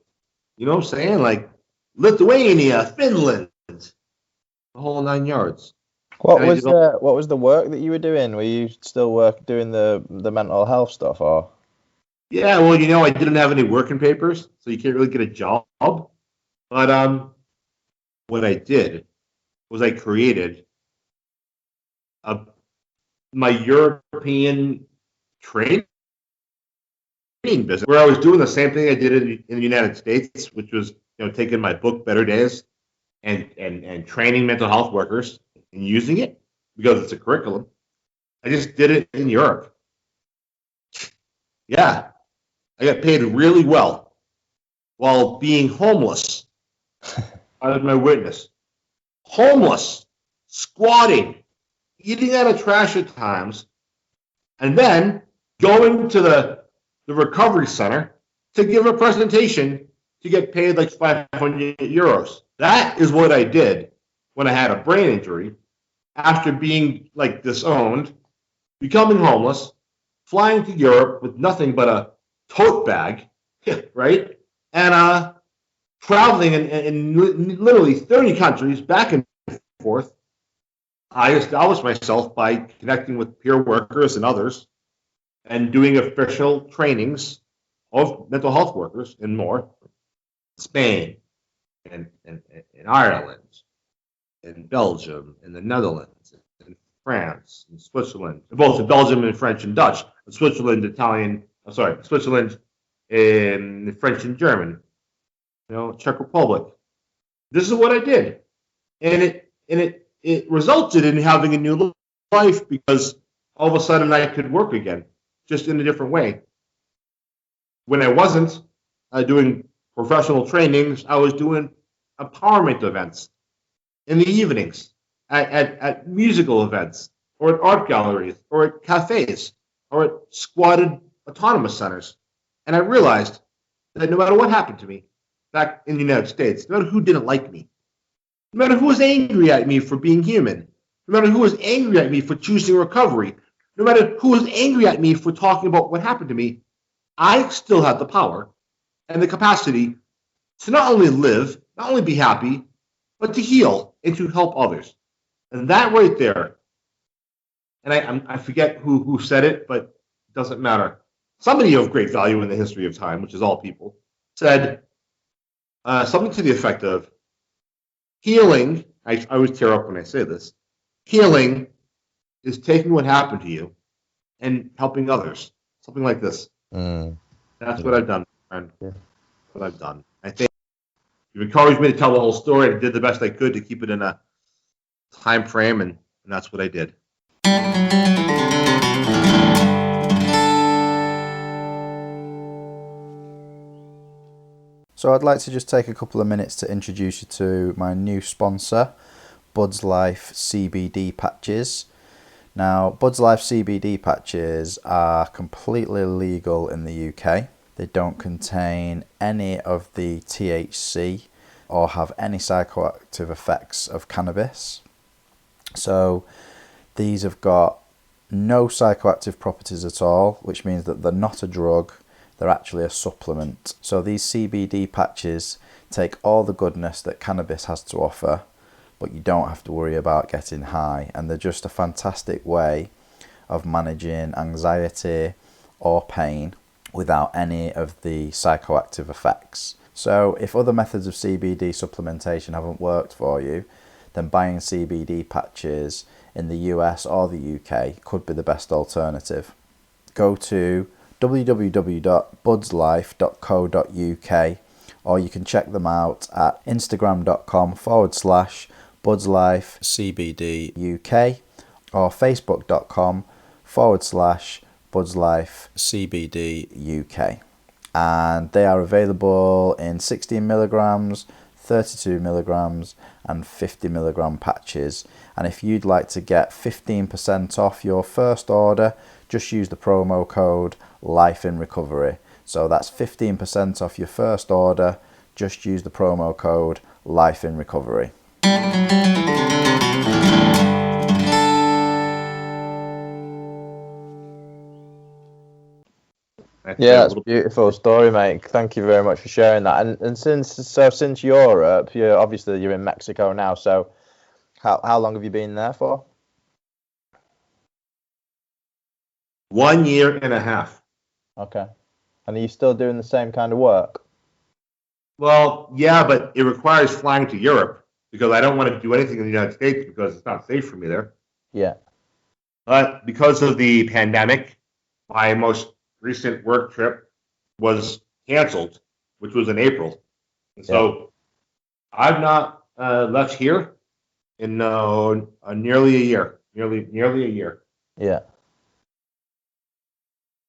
You know what I'm saying? Like Lithuania, Finland, the whole 9 yards. What And I was did all, the work that you were doing? Were you still doing the mental health stuff, or? yeah, well, I didn't have any working papers, so you can't really get a job. But what I did was I created a my European trade business where I was doing the same thing I did in the United States, which was taking my book Better Days and training mental health workers and using it because it's a curriculum. I just did it in Europe. Yeah, I got paid really well while being homeless. I was my witness. Homeless, squatting, eating out of trash at times, and then going to the recovery center to give a presentation to get paid like 500 euros. That is what I did when I had a brain injury after being like disowned, becoming homeless, flying to Europe with nothing but a tote bag, right? And traveling in literally 30 countries back and forth. I established myself by connecting with peer workers and others and doing official trainings of mental health workers and more. Spain and Ireland, in Belgium, in the Netherlands, in France, in Switzerland, both in Belgium and French and Dutch, in Switzerland, Switzerland, in French and German, Czech Republic. This is what I did, and it resulted in having a new life because all of a sudden I could work again, just in a different way. When I wasn't doing professional trainings, I was doing empowerment events in the evenings, at musical events, or at art galleries, or at cafes, or at squatted autonomous centers. And I realized that no matter what happened to me back in the United States, no matter who didn't like me, no matter who was angry at me for being human, no matter who was angry at me for choosing recovery, no matter who was angry at me for talking about what happened to me, I still had the power and the capacity to not only live, not only be happy, but to heal and to help others. And that right there, and I forget who said it, but it doesn't matter. Somebody of great value in the history of time, which is all people, said something to the effect of, healing, I always tear up when I say this, healing is taking what happened to you and helping others. Something like this. That's what I've done, friend. Yeah. What I've done. I think you encouraged me to tell the whole story. I did the best I could to keep it in a time frame, and that's what I did. So I'd like to just take a couple of minutes to introduce you to my new sponsor, Buds Life CBD patches. Now, Buds Life CBD patches are completely legal in the UK. They don't contain any of the THC or have any psychoactive effects of cannabis. So these have got no psychoactive properties at all, which means that they're not a drug, they're actually a supplement. So these CBD patches take all the goodness that cannabis has to offer, but you don't have to worry about getting high, and they're just a fantastic way of managing anxiety or pain without any of the psychoactive effects. So if other methods of CBD supplementation haven't worked for you, then buying CBD patches in the US or the UK could be the best alternative. Go to www.budslife.co.uk, or you can check them out at instagram.com/BudsLifeCBDUK or facebook.com/BudsLifeCBDUK. And they are available in 16 milligrams, 32 milligrams and 50 milligram patches. And if you'd like to get 15% off your first order, just use the promo code Life in Recovery. So that's 15% off your first order. Just use the promo code Life in Recovery. Yeah, that's a beautiful story, mate. Thank you very much for sharing that. And since Europe, you're in Mexico now. So how long have you been there for? 1 year and a half. Okay. And are you still doing the same kind of work? Well, yeah, but it requires flying to Europe because I don't want to do anything in the United States because it's not safe for me there. Yeah. But because of the pandemic, my most recent work trip was canceled, which was in April. And so I've not left here in nearly a year. Nearly a year. Yeah.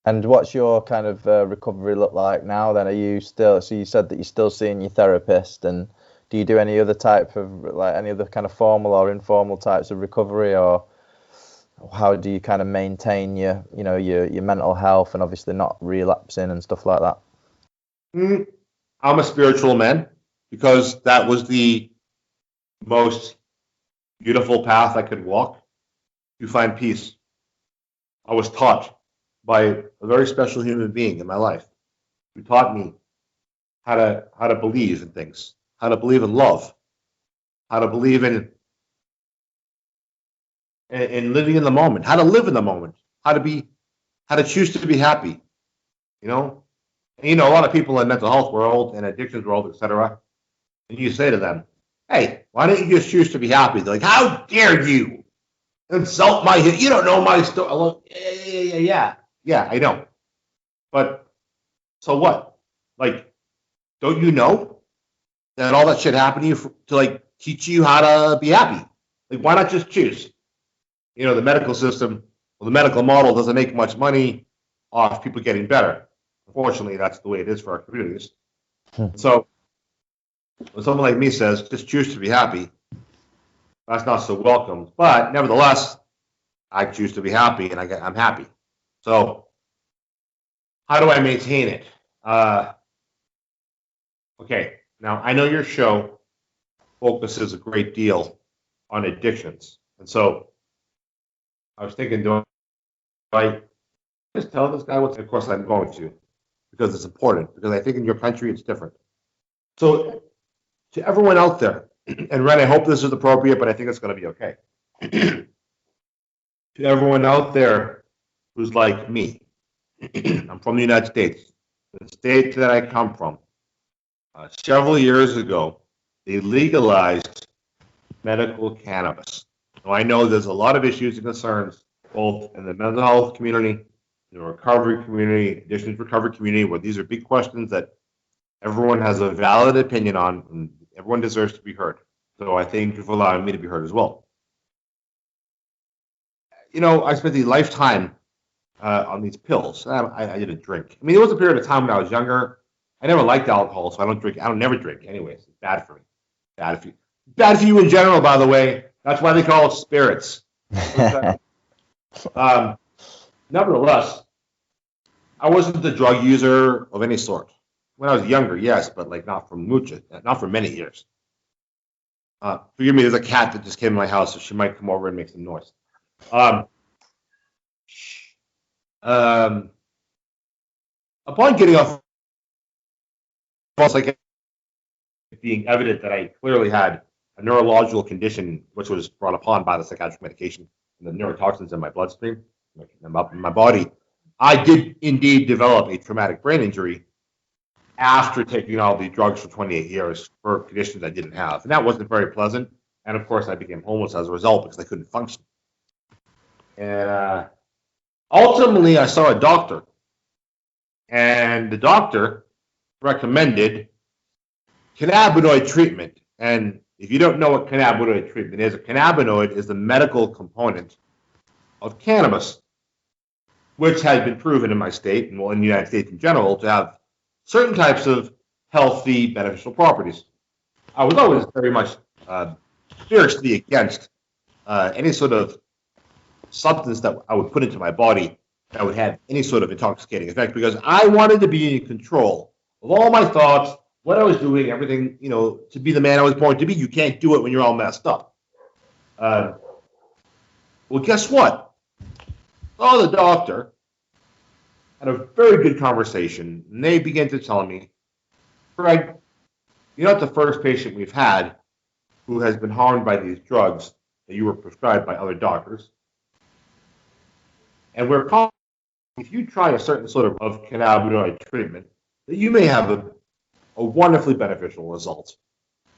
And what's your kind of recovery look like now then? Are you still, so you said that you're still seeing your therapist, and do you do any other type of, like any other kind of formal or informal types of recovery, or how do you kind of maintain your, your mental health and obviously not relapsing and stuff like that? I'm a spiritual man because that was the most beautiful path I could walk to find peace. I was taught by a very special human being in my life who taught me how to believe in things, how to believe in love, how to believe in living in the moment, how to live in the moment, how to choose to be happy. And, a lot of people in mental health world and addictions world, etc. And you say to them, "Hey, why don't you just choose to be happy?" They're like, "How dare you insult my? You don't know my story." Like, yeah, I know. But so what? Like, don't you know that all that shit happened to you to like teach you how to be happy? Like, why not just choose? The medical system, or the medical model doesn't make much money off people getting better. Unfortunately, that's the way it is for our communities. So when someone like me says, just choose to be happy, that's not so welcome. But nevertheless, I choose to be happy, and I'm happy. So how do I maintain it? Okay, now I know your show focuses a great deal on addictions. And so I was thinking, do I just tell this guy what? Of course I'm going to, because it's important, because I think in your country it's different. So to everyone out there, and Ren, I hope this is appropriate, but I think it's going to be okay. To everyone out there who's like me, I'm from the United States, the state that I come from. Several years ago, they legalized medical cannabis. Now, I know there's a lot of issues and concerns, both in the mental health community, the recovery community, addictions recovery community, where these are big questions that everyone has a valid opinion on, and everyone deserves to be heard. So I thank you for allowing me to be heard as well. I spent a lifetime on these pills. I didn't drink. I mean, there was a period of time when I was younger. I never liked alcohol, so I don't drink. I don't never drink. Anyways, it's bad for me. Bad for you in general, by the way. That's why they call it spirits. Nevertheless, I wasn't a drug user of any sort. When I was younger, yes, but like not for many years. Forgive me, there's a cat that just came in my house, so she might come over and make some noise. Upon getting off, it's like being evident that I clearly had a neurological condition, which was brought upon by the psychiatric medication and the neurotoxins in my bloodstream, in my body. I did indeed develop a traumatic brain injury after taking all these drugs for 28 years for conditions I didn't have. And that wasn't very pleasant. And of course, I became homeless as a result because I couldn't function. And ultimately, I saw a doctor. And the doctor recommended cannabinoid treatment. And if you don't know what cannabinoid treatment is, a cannabinoid is the medical component of cannabis, which has been proven in my state, and well, in the United States in general, to have certain types of healthy, beneficial properties. I was always very much fiercely against any sort of substance that I would put into my body that would have any sort of intoxicating effect, because I wanted to be in control of all my thoughts, what I was doing, everything, to be the man I was born to be. You can't do it when you're all messed up. Well, guess what? Oh, the doctor had a very good conversation, and they began to tell me, Greg, you're not the first patient we've had who has been harmed by these drugs that you were prescribed by other doctors. And we're calling, if you try a certain sort of cannabinoid treatment, that you may have a wonderfully beneficial result.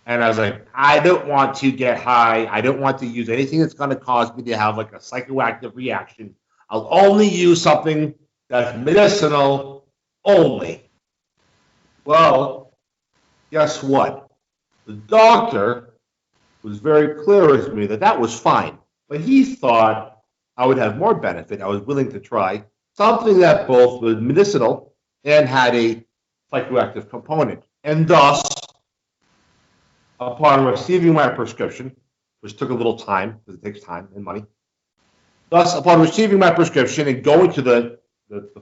And I was like, I don't want to get high. I don't want to use anything that's going to cause me to have like a psychoactive reaction. I'll only use something that's medicinal only. Well, guess what? The doctor was very clear with me that was fine. But he thought I would have more benefit. I was willing to try something that both was medicinal and had a psychoactive component. And thus, upon receiving my prescription, which took a little time, because it takes time and money, Thus, upon receiving my prescription and going to the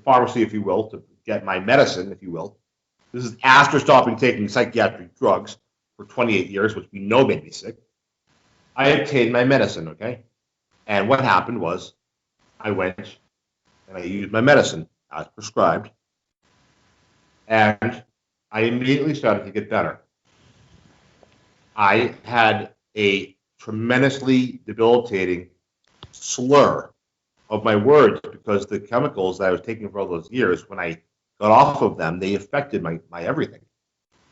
pharmacy, if you will, to get my medicine, if you will, this is after stopping taking psychiatric drugs for 28 years, which we know made me sick. I obtained my medicine, okay? And what happened was I went and I used my medicine as prescribed, and I immediately started to get better. I had a tremendously debilitating slur of my words because the chemicals that I was taking for all those years, when I got off of them, they affected my everything.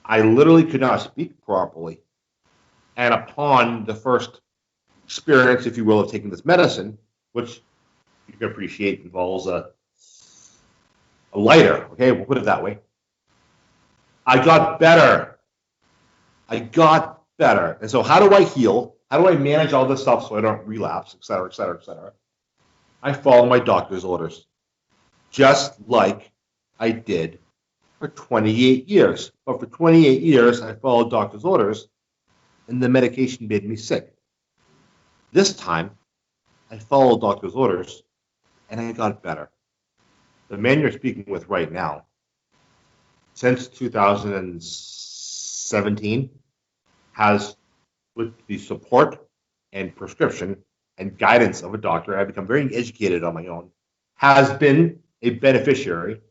I literally could not speak properly. And upon the first experience, if you will, of taking this medicine, which you can appreciate involves a lighter, okay, we'll put it that way, I got better. And so how do I heal? How do I manage all this stuff so I don't relapse, et cetera, et cetera, et cetera? I follow my doctor's orders, just like I did for 28 years. But for 28 years, I followed doctor's orders, and the medication made me sick. This time, I followed doctor's orders, and I got better. The man you're speaking with right now, since 2017, has, with the support and prescription and guidance of a doctor, I've become very educated on my own, has been a beneficiary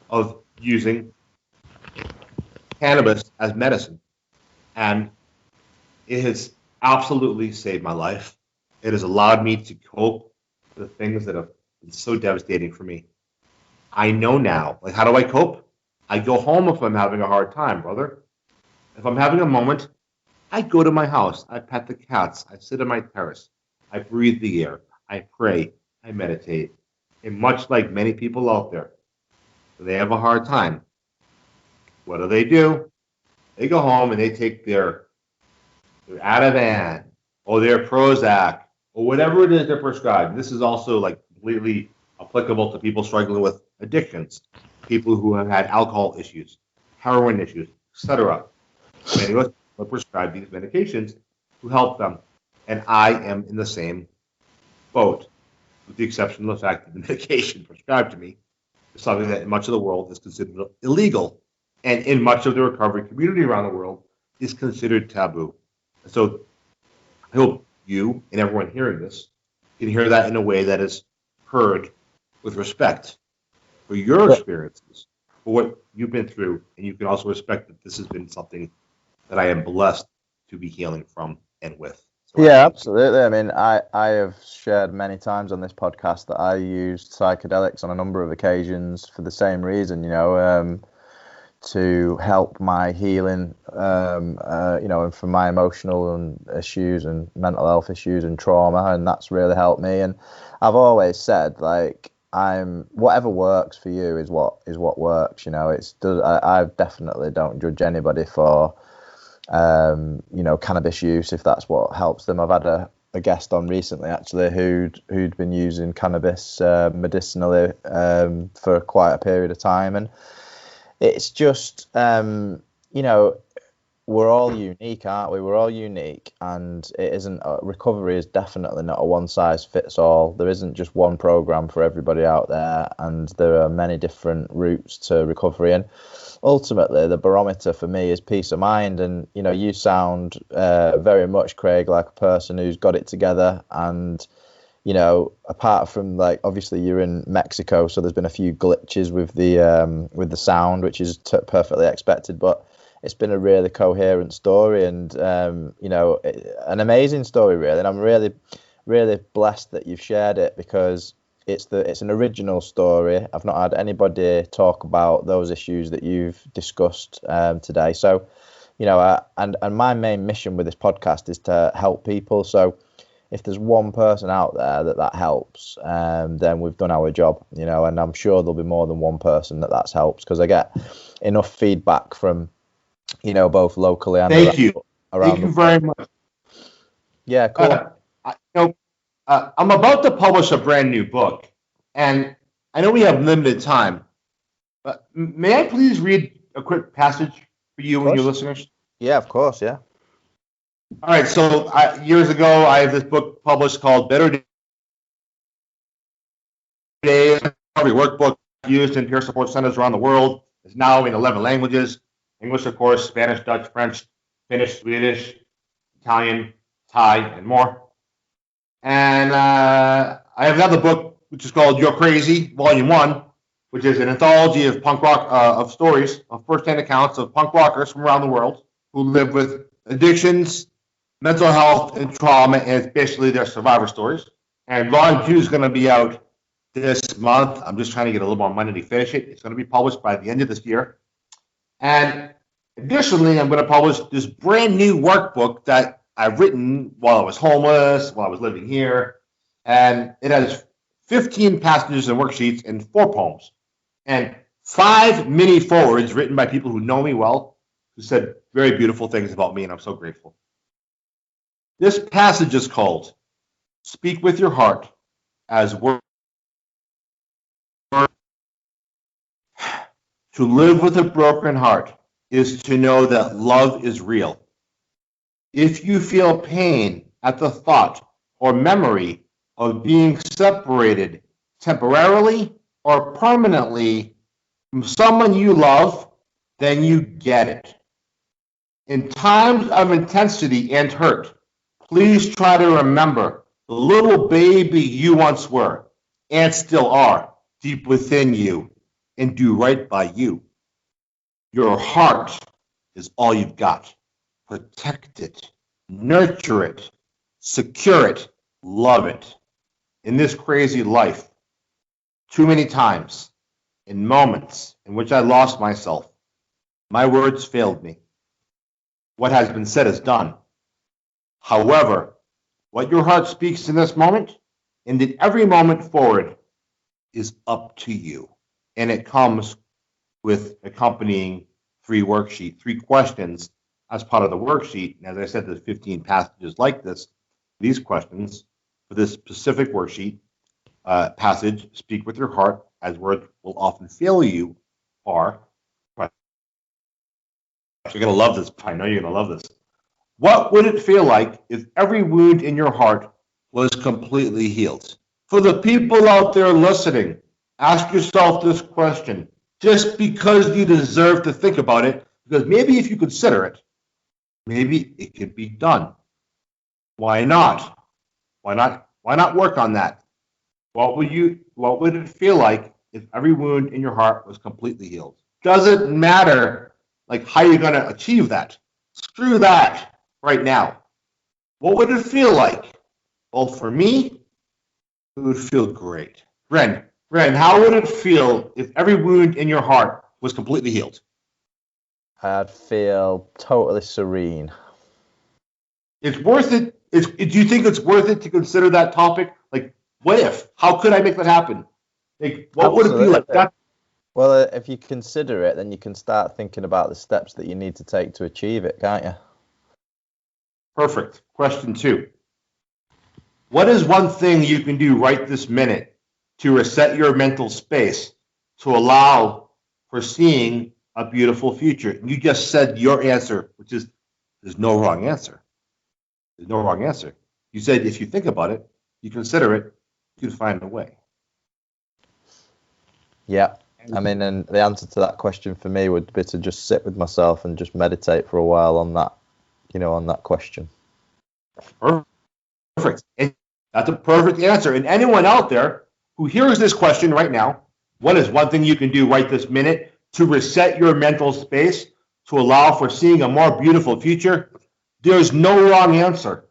of using cannabis as medicine. And it has absolutely saved my life. It has allowed me to cope with the things that have been so devastating for me. I know now, like, how do I cope? I go home if I'm having a hard time, brother. If I'm having a moment, I go to my house. I pet the cats. I sit on my terrace. I breathe the air. I pray. I meditate. And much like many people out there, when they have a hard time, what do? They go home and they take their Ativan or their Prozac or whatever it is they're prescribed. This is also like completely applicable to people struggling with addictions, people who have had alcohol issues, heroin issues, etc. Many of us are prescribed these medications to help them. And I am in the same boat, with the exception of the fact that the medication prescribed to me is something that in much of the world is considered illegal, and in much of the recovery community around the world is considered taboo. So I hope you and everyone hearing this can hear that in a way that is heard with respect for your experiences, for what you've been through, and you can also respect that this has been something that I am blessed to be healing from and with. So yeah, absolutely. I mean, I have shared many times on this podcast that I used psychedelics on a number of occasions for the same reason, to help my healing, and for my emotional and issues and mental health issues and trauma, and that's really helped me. And I've always said, like, whatever works for you is what works. I definitely don't judge anybody for cannabis use if that's what helps them. I've had a guest on recently actually who'd been using cannabis medicinally for quite a period of time, and it's just we're all unique, aren't we? We're all unique, and it isn't. Recovery is definitely not a one size fits all. There isn't just one program for everybody out there, and there are many different routes to recovery. And ultimately, the barometer for me is peace of mind. And you sound very much, Craig, like a person who's got it together. And apart from, like, obviously you're in Mexico, so there's been a few glitches with the sound, which is perfectly expected, but it's been a really coherent story, and an amazing story, really. And I'm really, really blessed that you've shared it, because it's an original story. I've not had anybody talk about those issues that you've discussed today. So, and my main mission with this podcast is to help people. So if there's one person out there that helps, then we've done our job, and I'm sure there'll be more than one person that helps, because I get enough feedback from, both locally and Thank you very much. Yeah, cool. I'm about to publish a brand new book, and I know we have limited time, but may I please read a quick passage for you and your listeners? Yeah, of course, yeah. All right, so years ago, I have this book published called Better days. Recovery workbook used in peer support centers around the world is now in 11 languages. English, of course, Spanish, Dutch, French, Finnish, Swedish, Italian, Thai, and more. And I have another book, which is called You're Crazy, Volume 1, which is an anthology of punk rock, of stories, of first-hand accounts of punk rockers from around the world who live with addictions, mental health, and trauma, and it's basically their survivor stories. And Volume 2 is going to be out this month. I'm just trying to get a little more money to finish it. It's going to be published by the end of this year. And additionally, I'm going to publish this brand new workbook that I've written while I was homeless, while I was living here. And it has 15 passages and worksheets and 4 poems. And 5 mini forwards written by people who know me well, who said very beautiful things about me, and I'm so grateful. This passage is called Speak with Your Heart as Word. To live with a broken heart is to know that love is real. If you feel pain at the thought or memory of being separated temporarily or permanently from someone you love, then you get it. In times of intensity and hurt, please try to remember the little baby you once were and still are deep within you, and do right by you. Your heart is all you've got. Protect it, nurture it, secure it, love it. In this crazy life, too many times, in moments in which I lost myself, my words failed me. What has been said is done. However, what your heart speaks in this moment, and in every moment forward, is up to you. And it comes with accompanying 3 questions as part of the worksheet. And as I said, there's 15 passages like this. These questions for this specific worksheet passage, speak with your heart, as words will often fail you, are. You're going to love this. I know you're going to love this. What would it feel like if every wound in your heart was completely healed? For the people out there listening, ask yourself this question, just because you deserve to think about it, because maybe if you consider it, maybe it could be done. Why not? Why not work on that? What would it feel like if every wound in your heart was completely healed? Doesn't matter like how you're going to achieve that. Screw that right now. What would it feel like? Well, for me, it would feel great. Ren, how would it feel if every wound in your heart was completely healed? I'd feel totally serene. It's worth it. Do you think it's worth it to consider that topic? Like, what if? How could I make that happen? Like, what would it be like? That? Well, if you consider it, then you can start thinking about the steps that you need to take to achieve it, can't you? Perfect. Question 2. What is one thing you can do right this minute to reset your mental space to allow for seeing a beautiful future? You just said your answer, which is there's no wrong answer. There's no wrong answer. You said if you think about it, you consider it, you can find a way. Yeah. I mean, and the answer to that question for me would be to just sit with myself and just meditate for a while on that, on that question. Perfect. That's a perfect answer. And anyone out there who hears this question right now, what is one thing you can do right this minute to reset your mental space to allow for seeing a more beautiful future? There's no wrong answer.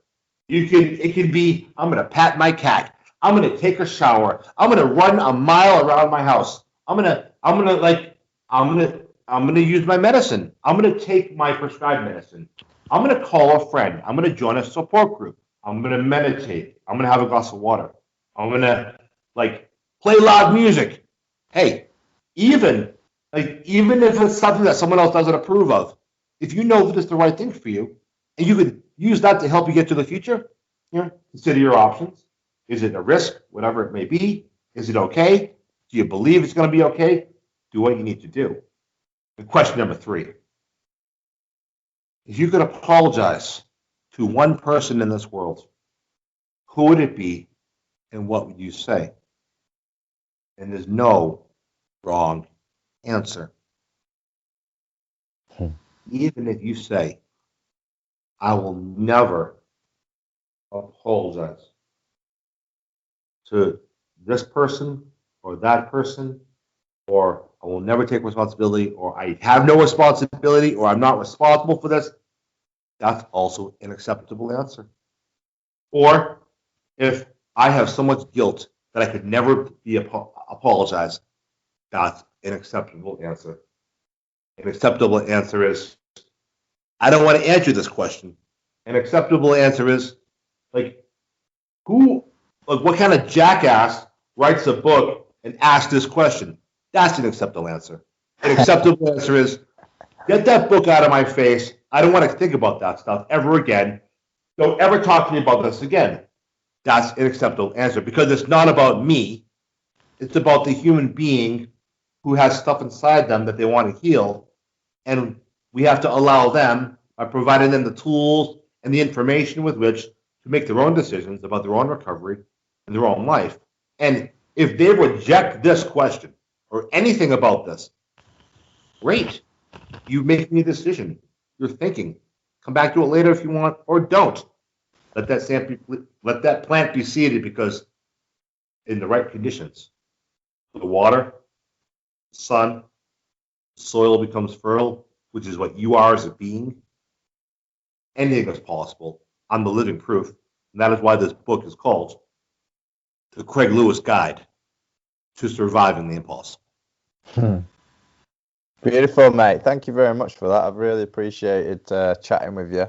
It can be, I'm going to pat my cat. I'm going to take a shower. I'm going to run a mile around my house. I'm going to use my medicine. I'm going to take my prescribed medicine. I'm going to call a friend. I'm going to join a support group. I'm going to meditate. I'm going to have a glass of water. I'm going to play loud music. Hey, even if it's something that someone else doesn't approve of, if you know that it's the right thing for you, and you could use that to help you get to the future, consider your options. Is it a risk? Whatever it may be. Is it okay? Do you believe it's going to be okay? Do what you need to do. And question number 3. If you could apologize to one person in this world, who would it be and what would you say? And there's no wrong answer. Even if you say, I will never apologize to this person or that person, or I will never take responsibility, or I have no responsibility, or I'm not responsible for this, that's also an acceptable answer. Or if I have so much guilt that I could never be apologized, that's an acceptable answer. An acceptable answer is, I don't want to answer this question. An acceptable answer is, like, what kind of jackass writes a book and asks this question? That's an acceptable answer. An acceptable answer is, get that book out of my face. I don't want to think about that stuff ever again. Don't ever talk to me about this again. That's an acceptable answer, because it's not about me. It's about the human being who has stuff inside them that they want to heal. And we have to allow them, by providing them the tools and the information with which to make their own decisions about their own recovery and their own life. And if they reject this question or anything about this, great. You're making a decision. You're thinking. Come back to it later if you want, or don't. Let that plant be seeded, because in the right conditions, the water, the sun, the soil becomes fertile, which is what you are as a being. Anything is possible. I'm the living proof. And that is why this book is called The Craig Lewis Guide to Surviving the Impossible. Beautiful, mate. Thank you very much for that. I've really appreciated chatting with you.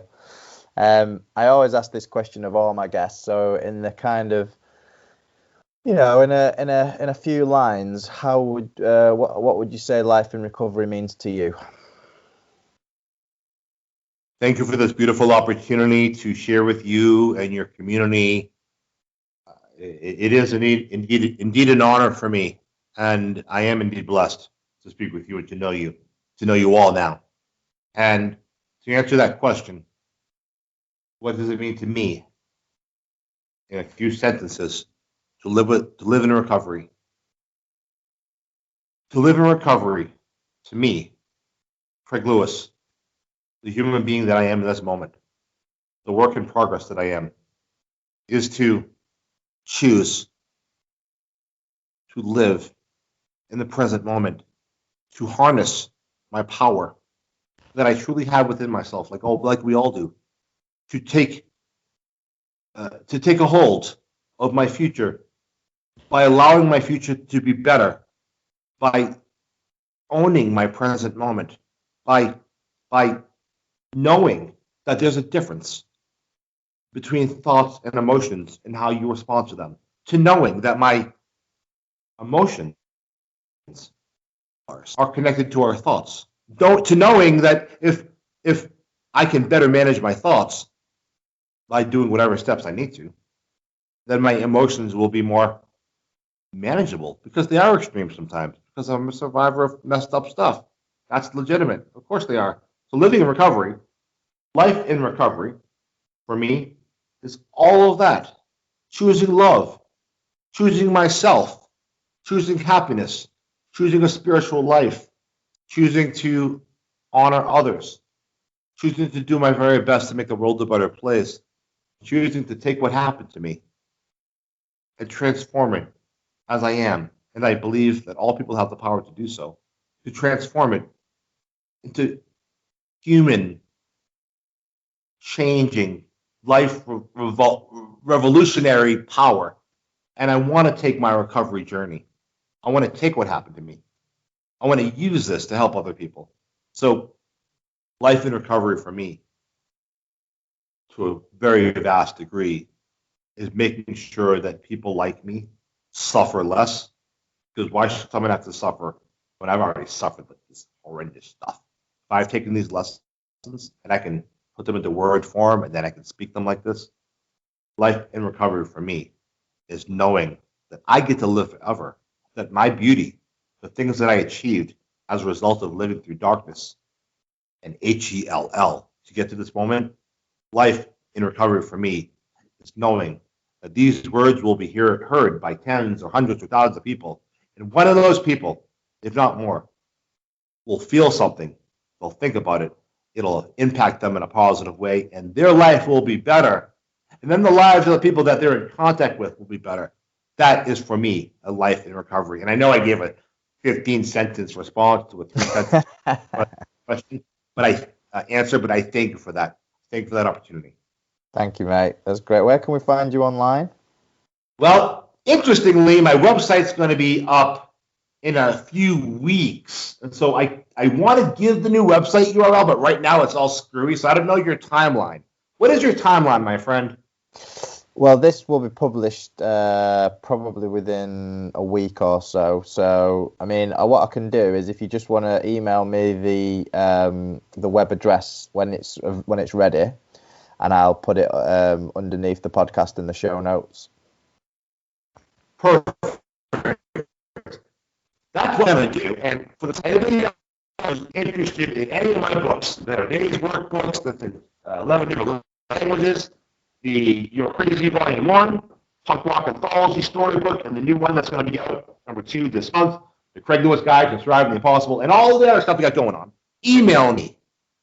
I always ask this question of all my guests. So, in the kind of, in a few lines, how would what would you say life in recovery means to you? Thank you for this beautiful opportunity to share with you and your community. It is indeed an honor for me, and I am indeed blessed to speak with you and to know you all now. And to answer that question, what does it mean to me? In a few sentences, to live in recovery. To live in recovery, to me, Craig Lewis, the human being that I am in this moment, the work in progress that I am, is to choose to live in the present moment, to harness my power that I truly have within myself, like we all do, to take a hold of my future by allowing my future to be better, by owning my present moment, by knowing that there's a difference between thoughts and emotions and how you respond to them, to knowing that my emotions are connected to our thoughts, to knowing that if I can better manage my thoughts by doing whatever steps I need to, then my emotions will be more manageable, because they are extreme sometimes, because I'm a survivor of messed up stuff. That's legitimate. Of course they are. So living in recovery, life in recovery, for me, is all of that. Choosing love, choosing myself, choosing happiness, choosing a spiritual life, choosing to honor others, choosing to do my very best to make the world a better place, choosing to take what happened to me and transform it as I am. And I believe that all people have the power to do so, to transform it into human, changing, life revolutionary power. And I want to take my recovery journey. I want to take what happened to me. I want to use this to help other people. So life in recovery for me, to a very vast degree, is making sure that people like me suffer less. Because why should someone have to suffer when I've already suffered this horrendous stuff? If I've taken these lessons and I can put them into word form and then I can speak them like this, life in recovery for me is knowing that I get to live forever, that my beauty, the things that I achieved as a result of living through darkness and HELL to get to this moment, life in recovery for me is knowing that these words will be heard by tens or hundreds or thousands of people, And one of those people, if not more, will feel something. They'll think about it. It'll impact them in a positive way, and their life will be better. And then the lives of the people that they're in contact with will be better. That is, for me, a life in recovery. And I know I gave a 15-sentence response to a 3-sentence question, but I thank you for that. Thank you for that opportunity. Thank you, mate. That's great. Where can we find you online? Well, interestingly, my website's going to be up in a few weeks. And so I want to give the new website URL, but right now it's all screwy, so I don't know your timeline. What is your timeline, my friend? Well, this will be published probably within a week or so. So, I mean, what I can do is, if you just want to email me the web address when it's ready, and I'll put it underneath the podcast in the show notes. Perfect. That's what I'm going to do. And for anybody who's interested in any of my books, that are days workbooks, that's in 11 different languages, the You're Crazy Volume 1, Punk Rock Anthology Storybook, and the new one that's going to be out, number 2, this month, the Craig Lewis Guide to Thriving the Impossible, and all the other stuff we got going on. Email me,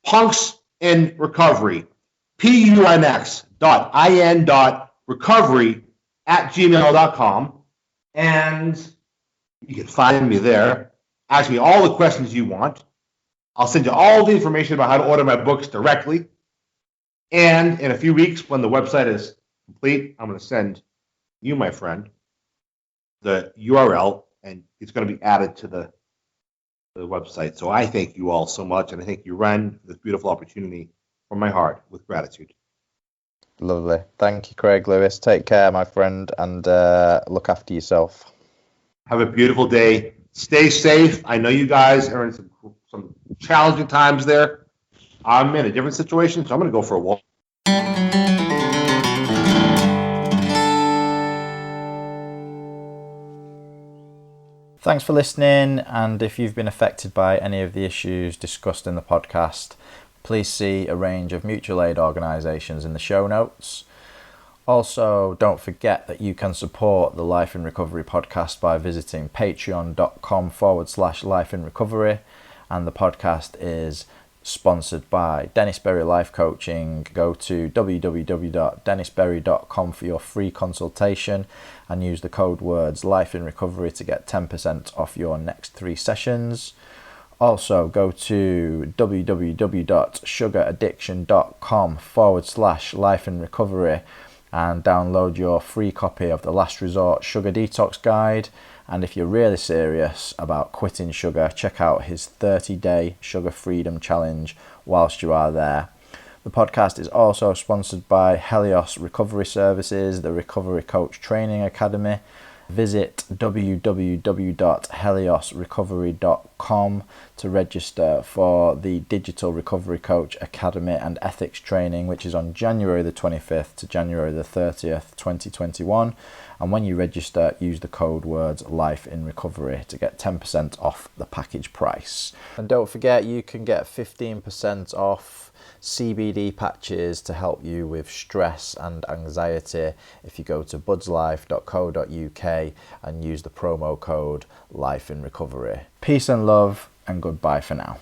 punksinrecovery, punx.in.recovery@gmail.com, and you can find me there. Ask me all the questions you want. I'll send you all the information about how to order my books directly. And in a few weeks, when the website is complete, I'm going to send you, my friend, the URL, and it's going to be added to the website. So I thank you all so much, and I thank you, Ren, for this beautiful opportunity from my heart with gratitude. Lovely. Thank you, Craig Lewis. Take care, my friend, and look after yourself. Have a beautiful day. Stay safe. I know you guys are in some challenging times there. I'm in a different situation, so I'm going to go for a walk. Thanks for listening, and if you've been affected by any of the issues discussed in the podcast, please see a range of mutual aid organisations in the show notes. Also, don't forget that you can support the Life in Recovery podcast by visiting patreon.com/Life in Recovery, and the podcast is sponsored by Dennis Berry Life Coaching. Go to www.dennisberry.com for your free consultation and use the code words Life in Recovery to get 10% off your next 3 sessions. Also, go to www.sugaraddiction.com/Life in Recovery and download your free copy of the Last Resort Sugar Detox Guide. And if you're really serious about quitting sugar, check out his 30-day Sugar Freedom Challenge whilst you are there. The podcast is also sponsored by Helios Recovery Services, the Recovery Coach Training Academy. Visit www.heliosrecovery.com to register for the Digital Recovery Coach Academy and Ethics Training, which is on January the 25th to January the 30th, 2021. And when you register, use the code words Life in Recovery to get 10% off the package price. And don't forget, you can get 15% off CBD patches to help you with stress and anxiety if you go to budslife.co.uk and use the promo code Life in Recovery. Peace and love, and goodbye for now.